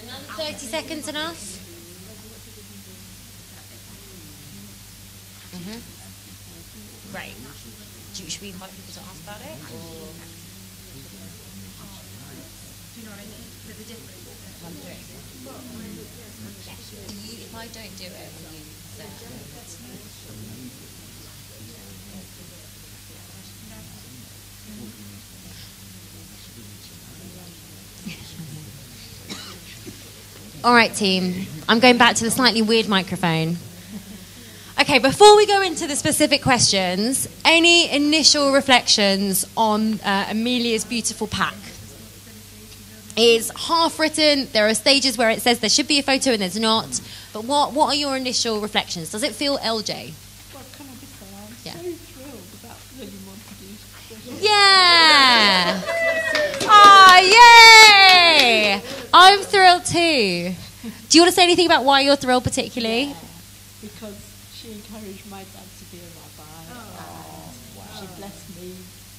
Another 30 seconds enough? Great. Should we invite people to ask about it? Or? Do you know what I mean? There's a difference. If I don't do it, will you say All right, team. I'm going back to the slightly weird microphone. Okay, before we go into the specific questions, any initial reflections on Amelia's beautiful pack? is half written. There are stages where it says there should be a photo and there's not. But what are your initial reflections? Does it feel LJ? Well, can I just say, I'm Yeah. so thrilled about Lily Montague's. Yeah! Oh, yay! I'm thrilled too. Do you want to say anything about why you're thrilled particularly? Yeah, because she encouraged my dad to be a rabbi. She blessed me.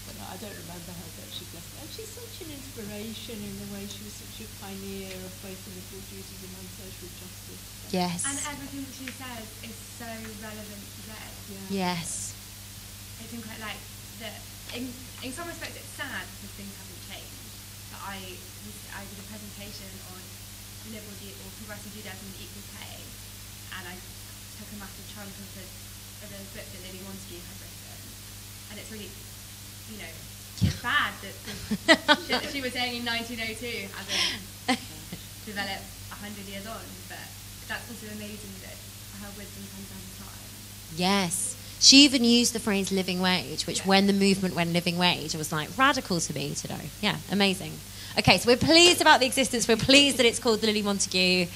But I don't remember her, but she blessed me. And she's such an inspiration in the way she was such a pioneer of both liberal Judaism and social justice. Yes. And everything that she says is so relevant today. Yes. It's incredible. Like, in some respects, it's sad because things haven't changed. But I did a presentation on liberal or progressive Judaism and equal pay, and I took a massive chunk of the book that Lily Montague had written, and it's really, it's bad that the shit that she was saying in 1902 hasn't developed 100 years on, but that's also amazing that her wisdom comes down to time. Yes. She even used the phrase living wage, which when the movement went living wage, it was like radical to me to know. Yeah, amazing. Okay, so we're pleased about the existence. We're pleased that it's called the Lily Montague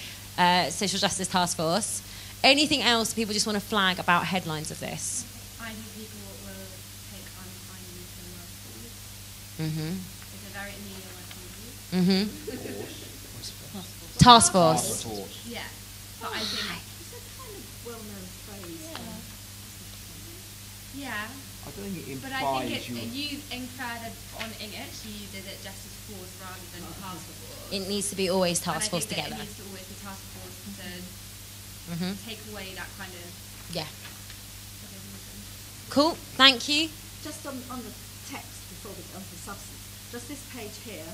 Social Justice Task Force. Anything else people just want to flag about headlines of this? I think people will take unkindly to love food. Mm-hmm. It's a very immediate word. Mm-hmm. Task Force. Yeah, but I think... It's a kind of well-known phrase. Yeah. I don't think it But I implies think you infer that on English you did it justice force rather than task force. It needs to be always And task force I think together. that it needs to always be task force to take away that kind of... Yeah. Cool, thank you. Just on the text before we go on to the substance, just this page here,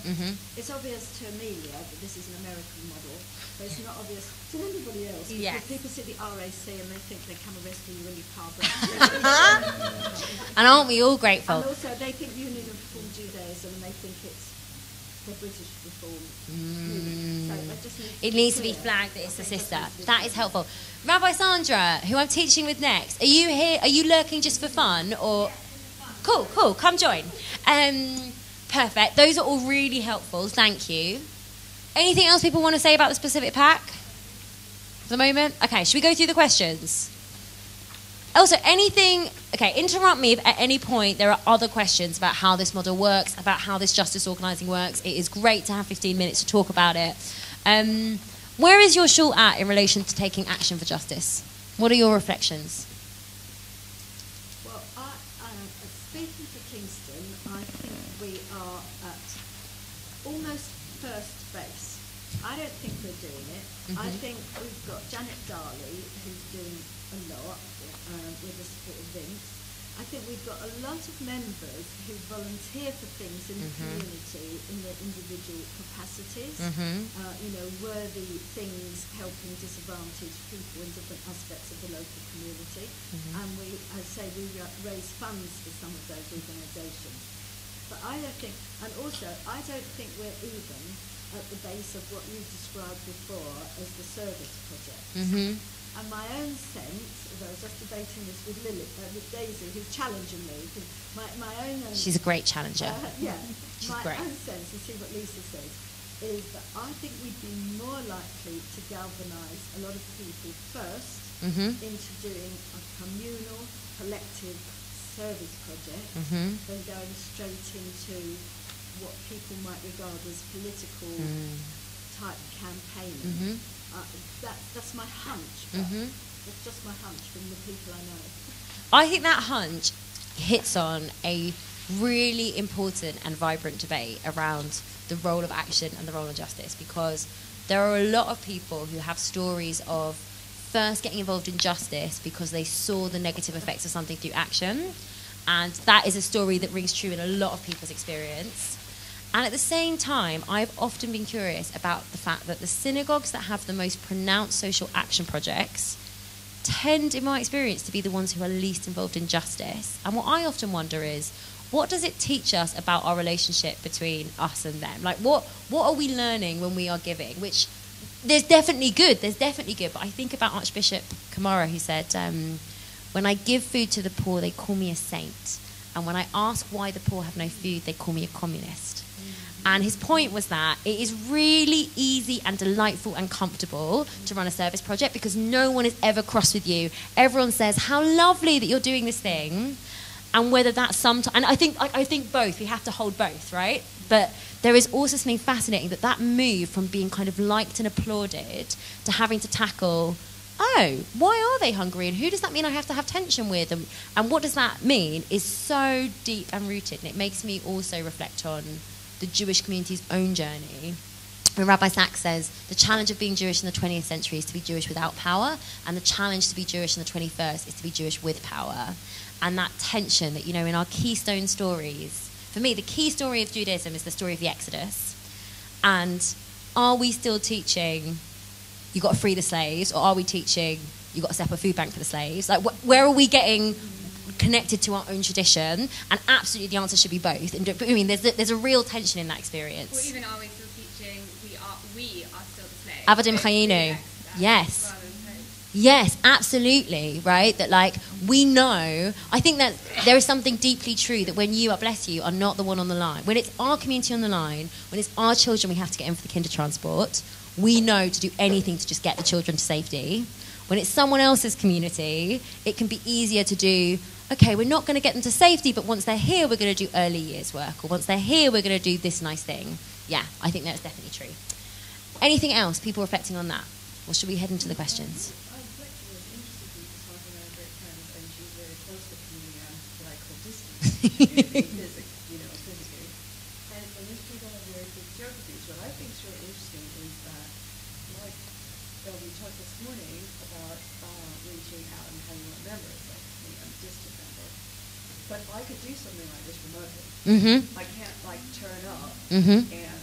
it's obvious to Amelia that this is an American model, but it's not obvious to anybody else. Yes. Because people see the RAC and they think they come and rescue you when you're car And aren't we all grateful? And also they think Union of Reform Judaism and they think it's the British Reform movement. So that just It needs to be flagged that it's the sister. That is helpful. Rabbi Sandra, who I'm teaching with next, are you here? Are you lurking just for fun? Or Cool, come join. Perfect. Those are all really helpful. Thank you. Anything else people want to say about the specific pack for the moment? Okay, should we go through the questions? Also, interrupt me if at any point there are other questions about how this model works, about how this justice organising works. It is great to have 15 minutes to talk about it. Where is your shul at in relation to taking action for justice? What are your reflections? Well, speaking for Kingston, I think we are at almost first base. I don't think we're doing it. I think we've got Janet Darley, who's doing a lot with the support of Vince. I think we've got a lot of members who volunteer for things in the community in their individual capacities. Worthy things helping disadvantaged people in different aspects of the local community. And we raise funds for some of those organisations. But I don't think we're even at the base of what you described before as the service project. And my own sense, although I was just debating this with Daisy, who's challenging me, my own... She's a great challenger. She's my great. Own sense, and see what Lisa says, is that I think we'd be more likely to galvanise a lot of people first into doing a communal, collective service project than going straight into what people might regard as political type campaigning. That's my hunch. That's just my hunch from the people I know. I think that hunch hits on a really important and vibrant debate around the role of action and the role of justice, because there are a lot of people who have stories of first getting involved in justice because they saw the negative effects of something through action, and that is a story that rings true in a lot of people's experience. And at the same time, I've often been curious about the fact that the synagogues that have the most pronounced social action projects tend, in my experience, to be the ones who are least involved in justice. And what I often wonder is, what does it teach us about our relationship between us and them? Like, what are we learning when we are giving? Which, there's definitely good, but I think about Archbishop Kamara, who said, when I give food to the poor, they call me a saint. And when I ask why the poor have no food, they call me a communist. And his point was that it is really easy and delightful and comfortable to run a service project because no one is ever cross with you. Everyone says, how lovely that you're doing this thing. And whether that's sometimes, and I think both, we have to hold both, right? But there is also something fascinating that move from being kind of liked and applauded to having to tackle, oh, why are they hungry? And who does that mean I have to have tension with? And what does that mean is so deep and rooted. And it makes me also reflect on the Jewish community's own journey. When Rabbi Sachs says, the challenge of being Jewish in the 20th century is to be Jewish without power, and the challenge to be Jewish in the 21st is to be Jewish with power. And that tension that, in our keystone stories, for me, the key story of Judaism is the story of the Exodus. And are we still teaching, you've got to free the slaves, or are we teaching, you've got to set up a food bank for the slaves? Like, where are we getting connected to our own tradition? And absolutely the answer should be both. And there's a real tension in that experience. Or even are we still teaching we are still the slaves? Avadim Chayinu. Yes. Yes, absolutely, right? That we know, I think that there is something deeply true that when you are, bless you, are not the one on the line. When it's our community on the line, when it's our children we have to get in for the kinder transport, we know to do anything to just get the children to safety. When it's someone else's community, it can be easier to do, okay, we're not going to get them to safety, but once they're here, we're going to do early years work. Or once they're here, we're going to do this nice thing. Yeah, I think that's definitely true. Anything else, people reflecting on that? Or should we head into the questions? I'm actually interested because my mother and great friends, and she's very close to the community and what I call distant physically. And these people have very big geographies. What I think is really interesting is that, we talked this morning about reaching out and having a member. It's like me, I'm a distant member. But I could do something like this remotely. Mm-hmm. I can't turn up Mm-hmm. and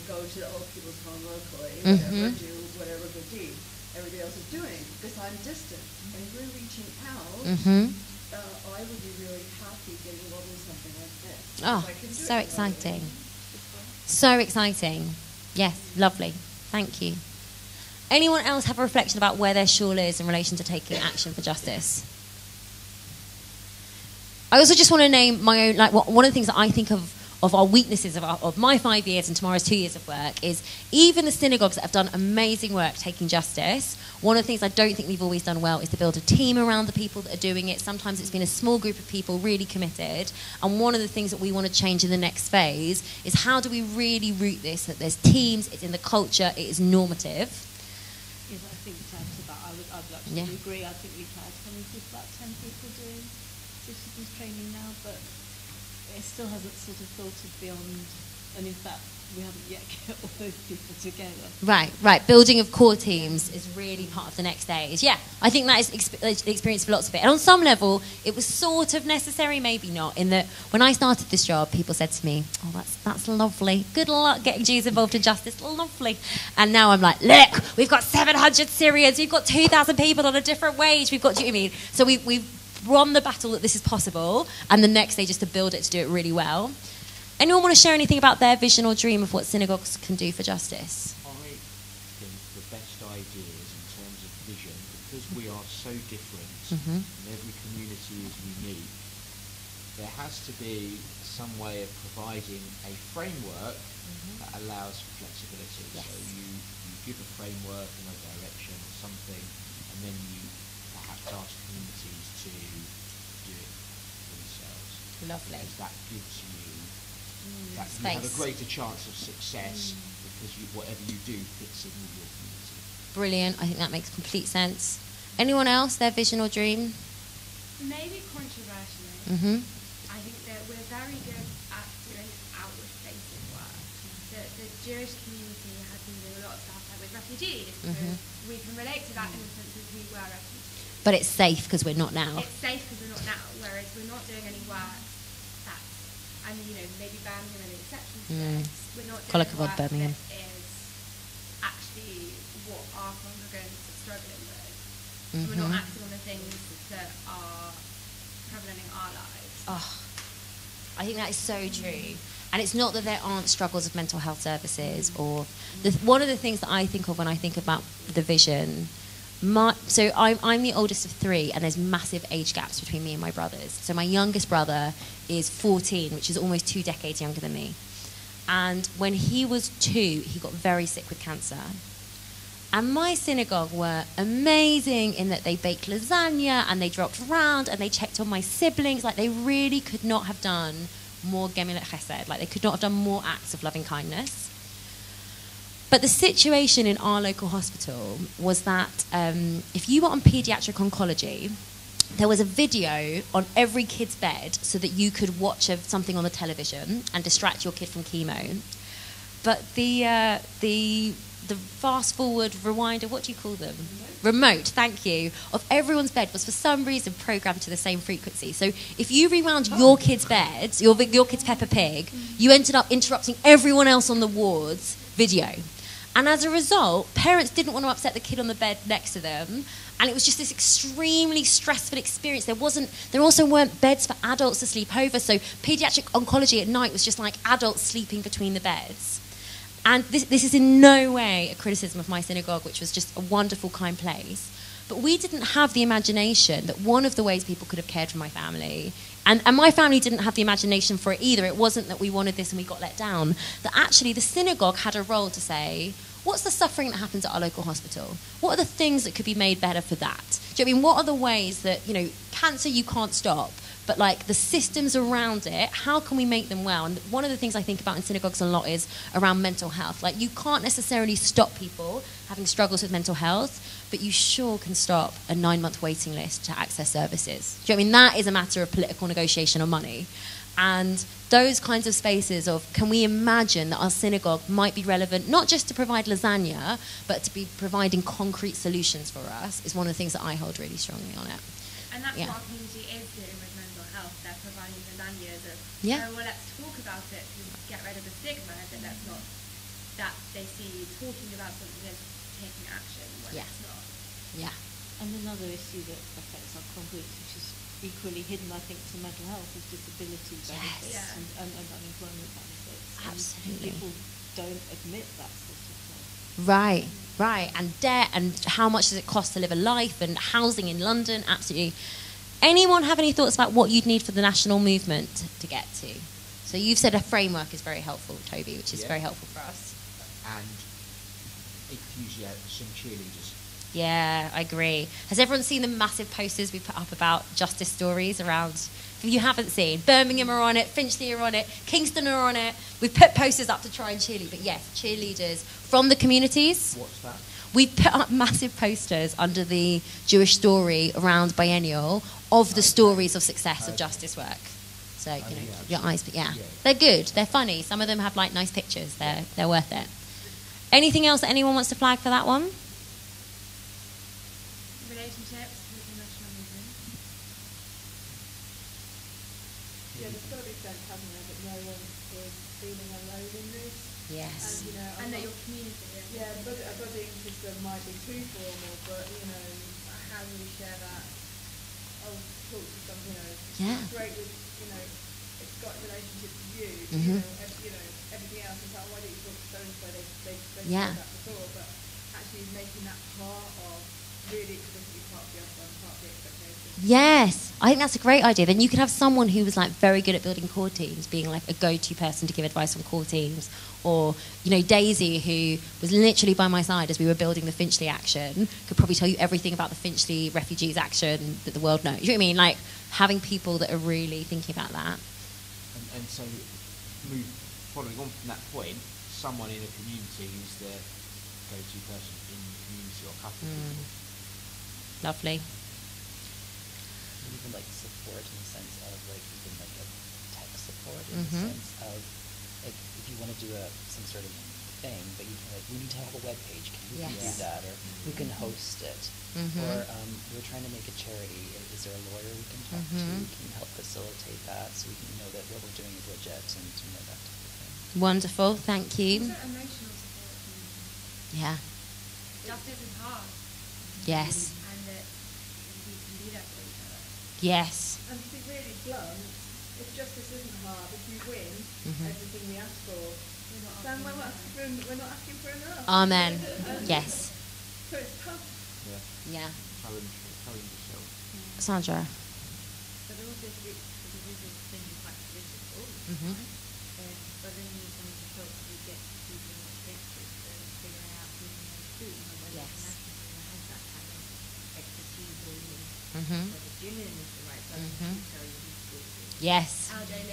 go to the old people's home locally, Mm-hmm. do whatever good deed everybody else is doing because I'm distant. And if we're reaching out, Mm-hmm. I would be really happy getting involved in something like this. Oh, I can do so it exciting. remotely. So exciting. Yes, lovely. Thank you. Anyone else have a reflection about where their shawl is in relation to taking action for justice? I also just want to name my own, one of the things that I think of our weaknesses of my 5 years and tomorrow's 2 years of work is even the synagogues that have done amazing work taking justice, one of the things I don't think we've always done well is to build a team around the people that are doing it. Sometimes it's been a small group of people really committed, and one of the things that we want to change in the next phase is how do we really root this, that there's teams, it's in the culture, it is normative. Yes, I think to add to that, I would absolutely agree. I think we've had about 10 people doing citizens training now, but it still hasn't sort of filtered beyond, and in fact, we haven't yet get all those people together. Right. Building of core teams is really part of the next stage. Yeah, I think that is the experience for lots of it. And on some level, it was sort of necessary, maybe not, in that when I started this job, people said to me, oh, that's lovely. Good luck getting Jews involved in justice. Lovely. And now I'm like, look, we've got 700 Syrians. We've got 2,000 people on a different wage. We've got, do you know what I mean? So we've won the battle that this is possible, and the next stage is to build it, to do it really well. Anyone want to share anything about their vision or dream of what synagogues can do for justice? I think the best ideas in terms of vision, because we are so different Mm-hmm. and every community is unique, there has to be some way of providing a framework that allows for flexibility. Yes. So you give a framework and a direction or something, and then you perhaps ask communities to do it themselves. Lovely. Because that gives you that you space. have a greater chance of success because whatever you do fits in with your community. Brilliant. I think that makes complete sense. Anyone else, their vision or dream? Maybe controversially, Mm-hmm. I think that we're very good at doing outward-facing work. The Jewish community has been doing a lot of stuff with refugees because we can relate to that in the sense that we were refugees. But it's safe because we're not now. It's safe because we're not now, whereas we're not doing any work that's, and maybe Birmingham are the exception to this. We're not Call doing it work Birmingham. that is actually what our congregants are struggling with. Mm-hmm. We're not acting on the things that are prevalent in our lives. Oh, I think that is so true. And it's not that there aren't struggles of mental health services or one of the things that I think of when I think about the vision. So I'm the oldest of three, and there's massive age gaps between me and my brothers. So my youngest brother is 14, which is almost 2 decades younger than me. And when he was 2, he got very sick with cancer. And my synagogue were amazing in that they baked lasagna and they dropped around and they checked on my siblings. Like, they really could not have done more gemilet chesed. Like, they could not have done more acts of loving kindness. But the situation in our local hospital was that if you were on paediatric oncology, there was a video on every kid's bed so that you could watch something on the television and distract your kid from chemo. But the fast forward rewinder, what do you call them? Remote, thank you, of everyone's bed was for some reason programmed to the same frequency. So if you rewound your kid's bed, your kid's Peppa Pig, you ended up interrupting everyone else on the ward's video. And as a result, parents didn't want to upset the kid on the bed next to them. And it was just this extremely stressful experience. There also weren't beds for adults to sleep over. So paediatric oncology at night was just like adults sleeping between the beds. And this is in no way a criticism of my synagogue, which was just a wonderful, kind place. But we didn't have the imagination that one of the ways people could have cared for my family, and my family didn't have the imagination for it either. It wasn't that we wanted this and we got let down. That actually the synagogue had a role to say, what's the suffering that happens at our local hospital? What are the things that could be made better for that? Do you know what I mean? What are the ways that, cancer you can't stop, but like the systems around it, how can we make them well? And one of the things I think about in synagogues a lot is around mental health. Like, you can't necessarily stop people having struggles with mental health, but you sure can stop a 9-month waiting list to access services. Do you know what I mean? That is a matter of political negotiation or money. And those kinds of spaces of, can we imagine that our synagogue might be relevant, not just to provide lasagna, but to be providing concrete solutions for us, is one of the things that I hold really strongly on it. And that's what our community is doing with mental health. They're providing lasagnas of, well, let's talk about it to get rid of the stigma, that they see talking about something as taking action when it's not. Yeah. And another issue that affects our congregants, which is equally hidden, I think, to mental health, is disability benefits and unemployment benefits. Absolutely. And people don't admit that sort of thing. Right. And debt, and how much does it cost to live a life, and housing in London, absolutely. Anyone have any thoughts about what you'd need for the national movement to get to? So you've said a framework is very helpful, Toby, which is very helpful for us. And some cheerleaders. Yeah, I agree. Has everyone seen the massive posters we put up about justice stories around? If you haven't seen, Birmingham are on it, Finchley are on it, Kingston are on it. We've put posters up to try and cheerlead. But yes, cheerleaders from the communities. What's that? We've put up massive posters under the Jewish story around Biennial of the stories of success of justice work. So, your eyes, but they're good, they're funny. Some of them have like nice pictures. They're worth it. Anything else that anyone wants to flag for that one? Relationships with the national movement. Yeah, there's got to be sense, hasn't there, that no one is feeling alone in this. Yes. And, that your community. A buddying system might be too formal, but how do we share that? I'll talk to some, it's great with, it's got a relationship with you, everything else is like, why don't you talk to so-and-so, they've said that before, but actually making that part of really explicitly part of the offer and part of the expectation. Yes, I think that's a great idea. Then you could have someone who was like very good at building core teams, being like a go-to person to give advice on core teams, or Daisy, who was literally by my side as we were building the Finchley action, could probably tell you everything about the Finchley refugees action that the world knows. You know what I mean? Like having people that are really thinking about that. And so, following on from that point, someone in a community who's the go-to person in the community or couple. Lovely. Even like support in the sense of like even like a tech support in the sense of like if you want to do some sort of thing, but you can we need to have a web page. Can you do that, or who can host it? Or we're trying to make a charity. Is there a lawyer we can talk to? Can help facilitate that so we can know that what we're doing is legit and that type of thing. Wonderful, thank you. Also emotional support. Yeah. Justice is hard. Yes. And that we can do that for each other. Yes. And to be really blunt, if justice isn't hard, if you win everything we ask for, then we're not asking for enough. Amen. Yes. So it's tough. Yeah. Challenge yourself. Sandra. But also, because it is a thing quite political, right? but then you need someone to help you get people in expenses and figuring out who you know too. Yes. Internationally has that kind of expertise or you Mhm. whether Julian is the right person to tell you who to talk to. Yes. LJ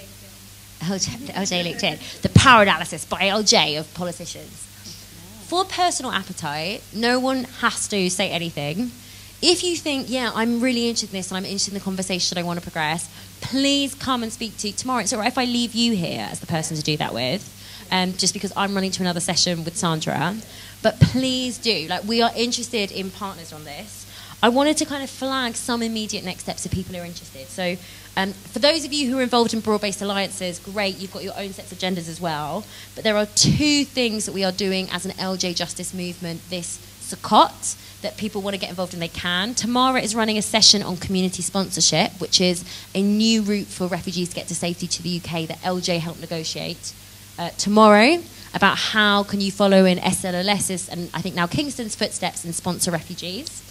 LJ LinkedIn. The power analysis by LJ of politicians. For personal appetite, no one has to say anything. If you think, yeah, I'm really interested in this and I'm interested in the conversation, I want to progress, please come and speak to tomorrow. It's all right if I leave you here as the person to do that with, just because I'm running to another session with Sandra. But please do. Like, we are interested in partners on this. I wanted to kind of flag some immediate next steps if people are interested. So for those of you who are involved in broad-based alliances, great, you've got your own sets of agendas as well. But there are two things that we are doing as an LJ Justice movement this Sukkot that people want to get involved in, they can. Tamara is running a session on community sponsorship, which is a new route for refugees to get to safety to the UK that LJ helped negotiate tomorrow, about how can you follow in SLLS's and I think now Kingston's footsteps and sponsor refugees.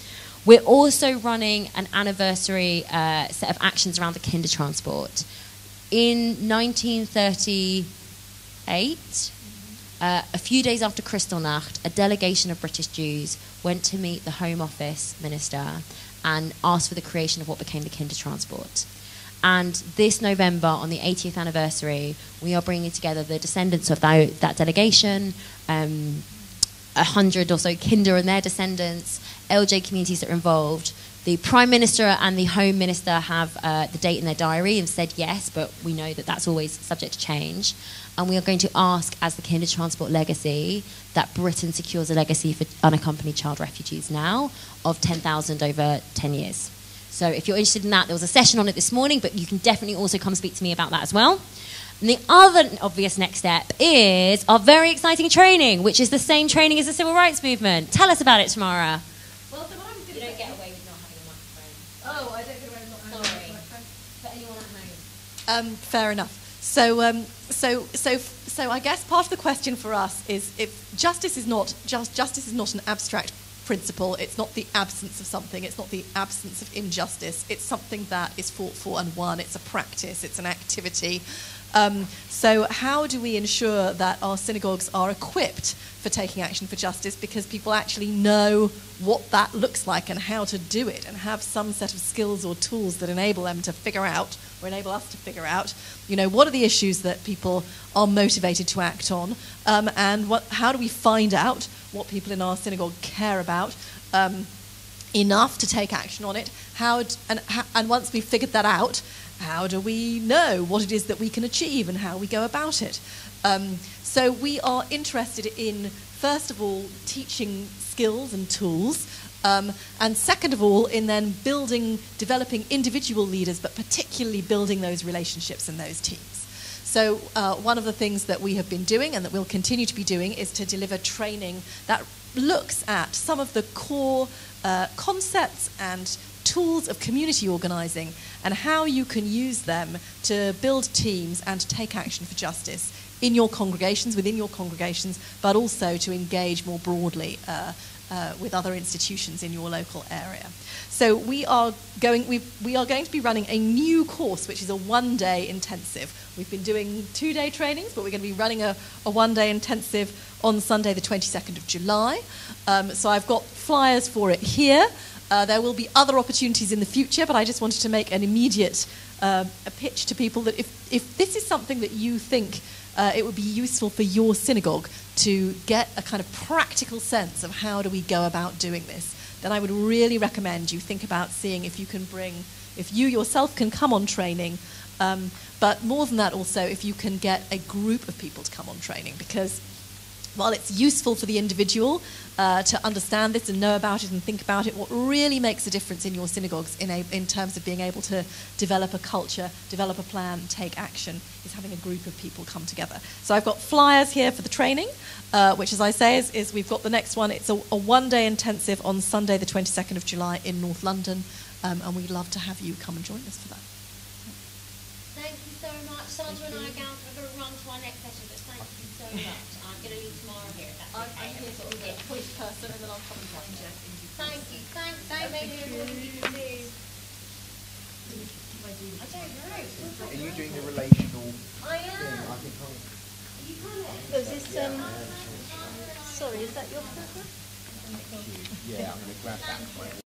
We're also running an anniversary set of actions around the kinder transport. In 1938, a few days after Kristallnacht, a delegation of British Jews went to meet the Home Office Minister and asked for the creation of what became the kinder transport. And this November, on the 80th anniversary, we are bringing together the descendants of that delegation, 100 or so kinder and their descendants, LJ communities that are involved. The Prime Minister and the Home Minister have the date in their diary and said yes, but we know that that's always subject to change. And we are going to ask, as the kinder transport legacy, that Britain secures a legacy for unaccompanied child refugees now of 10,000 over 10 years. So if you're interested in that, there was a session on it this morning, but you can definitely also come speak to me about that as well. And the other obvious next step is our very exciting training, which is the same training as the civil rights movement. Tell us about it, Tamara. Well, so what I was going to don't get away with not having a microphone. Oh, I don't get away with not having a microphone. For anyone at home. Fair enough. So I guess part of the question for us is if justice is not an abstract principle. It's not the absence of something. It's not the absence of injustice. It's something that is fought for and won. It's a practice. It's an activity. So how do we ensure that our synagogues are equipped for taking action for justice because people actually know what that looks like and how to do it and have some set of skills or tools that enable them to figure out or enable us to figure out, you know, what are the issues that people are motivated to act on, and how do we find out what people in our synagogue care about enough to take action on it, and once we've figured that out, how do we know what it is that we can achieve and how we go about it? So we are interested in, first of all, teaching skills and tools, and second of all, in then developing individual leaders, but particularly building those relationships and those teams. So one of the things that we have been doing and that we'll continue to be doing is to deliver training that looks at some of the core concepts and tools of community organising and how you can use them to build teams and to take action for justice in your congregations, within your congregations, but also to engage more broadly with other institutions in your local area. So we are going to be running a new course, which is a one-day intensive. We've been doing 2-day trainings, but we're going to be running a one-day intensive on Sunday, the 22nd of July. So I've got flyers for it here. There will be other opportunities in the future, but I just wanted to make an immediate a pitch to people that if this is something that you think it would be useful for your synagogue to get a kind of practical sense of how do we go about doing this, then I would really recommend you think about seeing if you yourself can come on training, but more than that also if you can get a group of people to come on training, because while it's useful for the individual to understand this and know about it and think about it, what really makes a difference in your synagogues in terms of being able to develop a culture, develop a plan, take action, is having a group of people come together. So I've got flyers here for the training, which, as I say, is we've got the next one. It's a one-day intensive on Sunday, the 22nd of July in North London, and we'd love to have you come and join us for that. Thank you so much. Sandra and I are going to run to our next session, but thank you so much. I'm going to leave tomorrow here. I'm here sort of a point person, and then I'll come and find you. Thank you. Thanks. Thank you. Are you doing the relational I am. thing? I think Is this, sorry, is that your program? yeah, I'm going to grab that one.